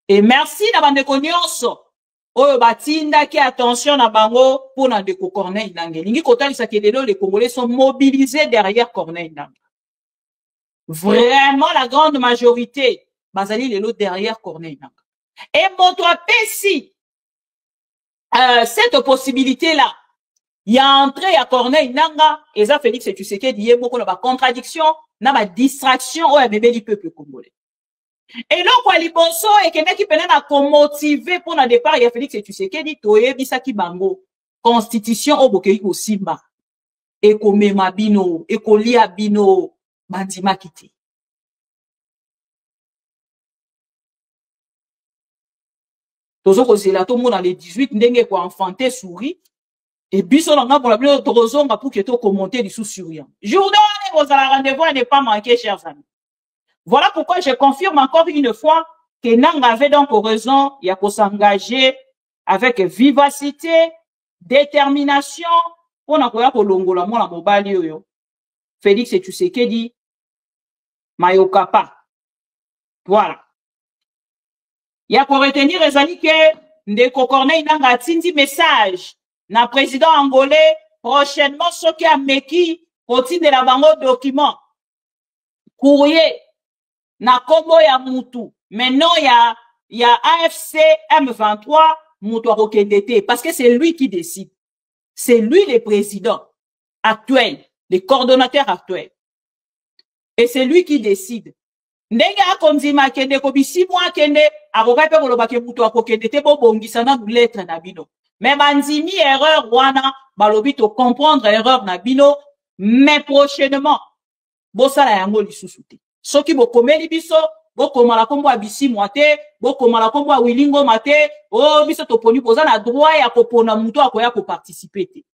Et merci na bandeko nyonso, oyo batinda ki attention na bango, pour na ndeko Corneille Nangue. Lingi kotalisa ke lelo, les Congolais sont mobilisés derrière Corneille Nangue. Vraiment, la grande majorité, bazali lelo derrière Corneille Nangue. Et mon toi, si cette possibilité-là, il y a entré à Corneille Nanga, et ça, Félix Tshisekedi, il y a beaucoup de contradiction, na distraction, au bébé du peuple congolais. Et là, quoi, les bonso, et quelqu'un qui peut nous motiver pour le départ, il y a Félix Tshisekedi, toye, bisaki bango, constitution, au bokei ko simba, et ko mema bino, et ko lia bino, bandima kiti. Tozo ko zela, tout le monde dans les 18, ndenge ko enfanté souris, et biso langa pour la plus tozo nga pour que to commenter du sous-souriant. Journée, vous allez rendez-vous, n'est pas manqué, chers amis. Voilà pourquoi je confirme encore une fois que Nanga avait donc raison, il y a pour s'engager avec vivacité, détermination, pour n'avoir pas longola mon mobile yo. Félix Tshisekedi, Mayokapa. Voilà. Il y a pour retenir les amis que Ndeko Corneille Nanga tindi message na président angolais prochainement ce qui a meki continue la bango document. courrier na kombo ya mutu maintenant il y a AFC M23 mutu akokende parce que c'est lui qui décide, c'est lui le président actuel, le coordonnateur actuel, et c'est lui qui décide. Ndenge akondima kende ko bisi mwa kende akoka pe koloba ke mutu akokende te bo bongisa na lettre na bino. Mais bandimi erreur wana balobi to comprendre erreur na bino, mais prochainement bosala yango lisusu te. Soki bokomeli biso bokomala kombo abisi mwate bokomala kombo a wilingo mate o biso toponi poza na droit ya kopona mutu akoya ko participer te.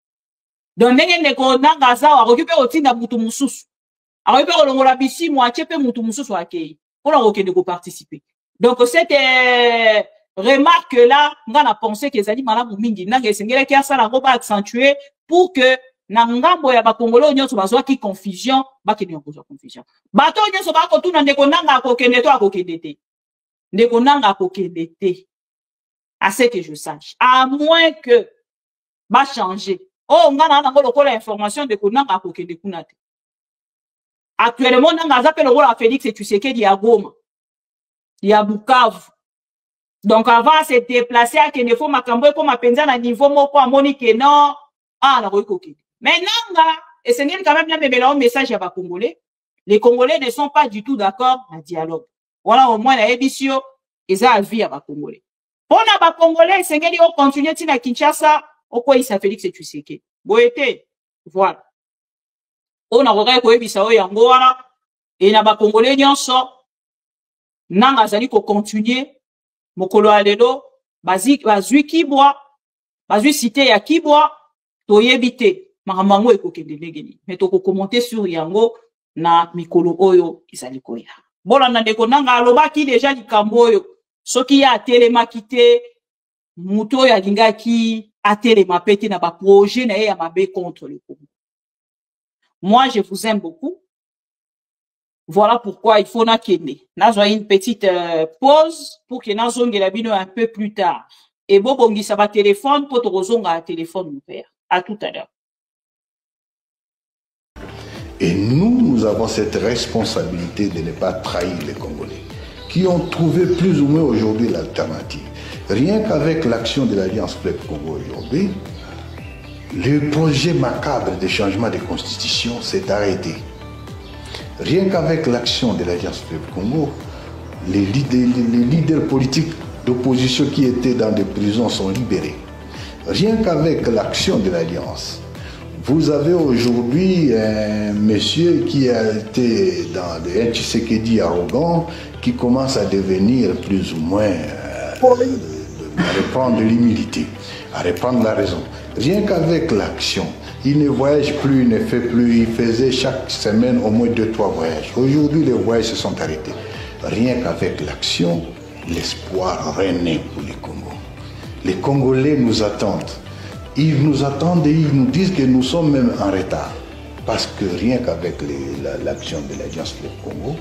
Donc ndenge ndeko nanga zawa akokipe otinda mutu mususu akokipe kolongola bisi mwate pe mutu mususu akei pona kokende ko participer. Donc cette remarque là nga na penser que ezali malamu mingi nanga esengele ki asala ngo ba accentuer pour que na ngambo ya bakongolo nyonso bazwaki confusion bakende kozwa confusion bato nyonso bakotuna ndeko nanga akokende to akokende te ndeko nanga akokende te à ce que je sache, à moins que ba changer oh ngana nango lokola information ndeko nanga akokende kuna te. Actuellement nanga zape lokola Félix Tshisekedi ya Goma ya Bukavu. Donc avant se déplacer à Kenefo makambo ko mapenza na niveau moko amoni ke non ah na kokokende. Maintenant, et c'est quand même un message à les Congolais. Les Congolais ne sont pas du tout d'accord à dialogue. Voilà au moins la édition et ça a vie à les Congolais. Pour les Congolais, c'est qu'on continue à Kinshasa, au quoi il s'appelle Félix Tshisekedi. Boété, voilà. On a regardé quoi Bissau Yangoara et na ba Congolais nyonso nanga zali ko continuer mokolo alelo bazui kibwa bazui cité ya kibwa toyebite makambo ekokende ndenge mais toko commenter sur yango na mikolo oyo ezali koya bolanda ndeko nanga alobaki déjà likambo oyo soki ya telemaki te mutu oyo alingaki atelema pete na ba projet na ye ya mabe contre le Congo. Moi je vous aime beaucoup, voilà pourquoi il faut nakende nazwa une petite pause pour que nazongela bino un peu plus tard et bobongisa ba téléphone pour tozonga à téléphone mon père. À tout à l'heure. Et nous avons cette responsabilité de ne pas trahir les Congolais, qui ont trouvé plus ou moins aujourd'hui l'alternative. Rien qu'avec l'action de l'Alliance Fleuve Congo aujourd'hui, le projet macabre de changement de constitution s'est arrêté. Rien qu'avec l'action de l'Alliance Fleuve Congo, les leaders politiques d'opposition qui étaient dans des prisons sont libérés. Rien qu'avec l'action de l'Alliance, vous avez aujourd'hui un monsieur qui a été dans un Tshisekedi arrogant qui commence à devenir plus ou moins à reprendre l'humilité, à reprendre la raison. Rien qu'avec l'action, il ne voyage plus, il ne fait plus, il faisait chaque semaine au moins 2-3 voyages. Aujourd'hui, les voyages se sont arrêtés. Rien qu'avec l'action, l'espoir renaît pour les Congos. Les Congolais nous attendent. Ils nous attendent et ils nous disent que nous sommes même en retard. Parce que rien qu'avec l'action de l'Alliance Fleuve Congo,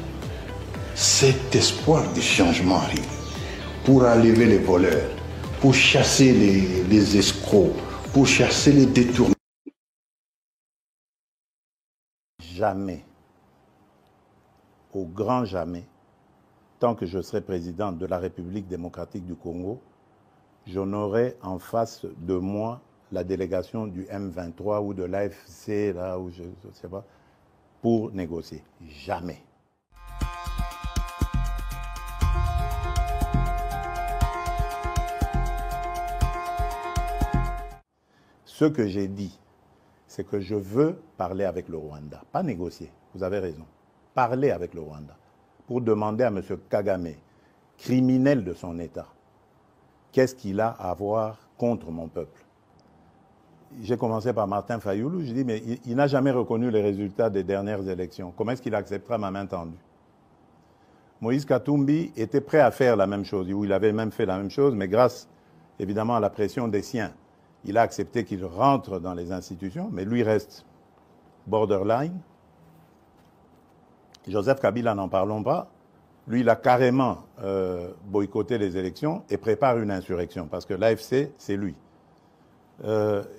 cet espoir de changement arrive. Pour enlever les voleurs, pour chasser les escrocs, pour chasser les détournés. Jamais, au grand jamais, tant que je serai président de la République démocratique du Congo, je n'aurai en face de moi la délégation du M23 ou de l'AFC, là où je ne sais pas, pour négocier. Jamais. Ce que j'ai dit, c'est que je veux parler avec le Rwanda, pas négocier, vous avez raison, parler avec le Rwanda, pour demander à M. Kagame, criminel de son État, qu'est-ce qu'il a à voir contre mon peuple. J'ai commencé par Martin Fayoulou, je dis, mais il n'a jamais reconnu les résultats des dernières élections. Comment est-ce qu'il acceptera ma main tendue? Moïse Katumbi était prêt à faire la même chose, ou il avait même fait la même chose, mais grâce évidemment à la pression des siens, il a accepté qu'il rentre dans les institutions, mais lui reste borderline. Joseph Kabila, n'en parlons pas. Lui, il a carrément boycotté les élections et prépare une insurrection, parce que l'AFC, c'est lui.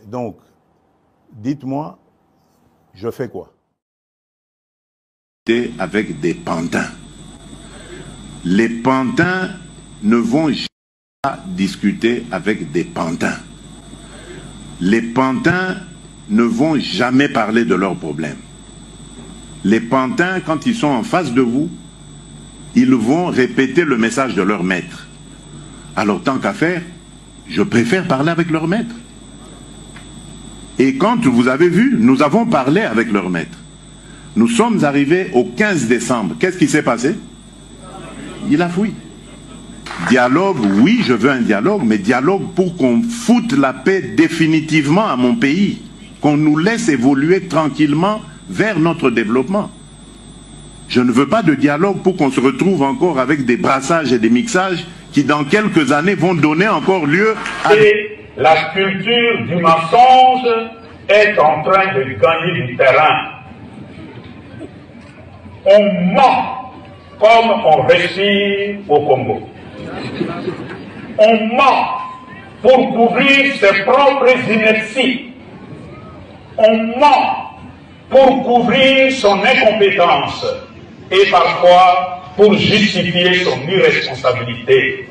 Donc, dites-moi, je fais quoi? discuter avec des pantins. Les pantins ne vont jamais discuter avec des pantins. Les pantins ne vont jamais parler de leurs problèmes. Les pantins, quand ils sont en face de vous, ils vont répéter le message de leur maître. Alors, tant qu'à faire, je préfère parler avec leur maître. Et quand vous avez vu, nous avons parlé avec leur maître. Nous sommes arrivés au 15 décembre. Qu'est-ce qui s'est passé? Il a fui. Dialogue, oui, je veux un dialogue, mais dialogue pour qu'on foute la paix définitivement à mon pays. Qu'on nous laisse évoluer tranquillement vers notre développement. Je ne veux pas de dialogue pour qu'on se retrouve encore avec des brassages et des mixages qui dans quelques années vont donner encore lieu à... Et la culture du mensonge est en train de gagner du terrain. On ment comme on réussit au Congo. On ment pour couvrir ses propres inerties. On ment pour couvrir son incompétence et parfois pour justifier son irresponsabilité.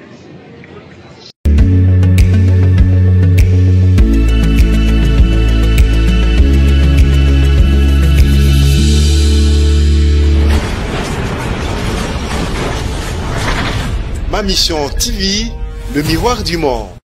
Ma mission TV, le miroir du monde.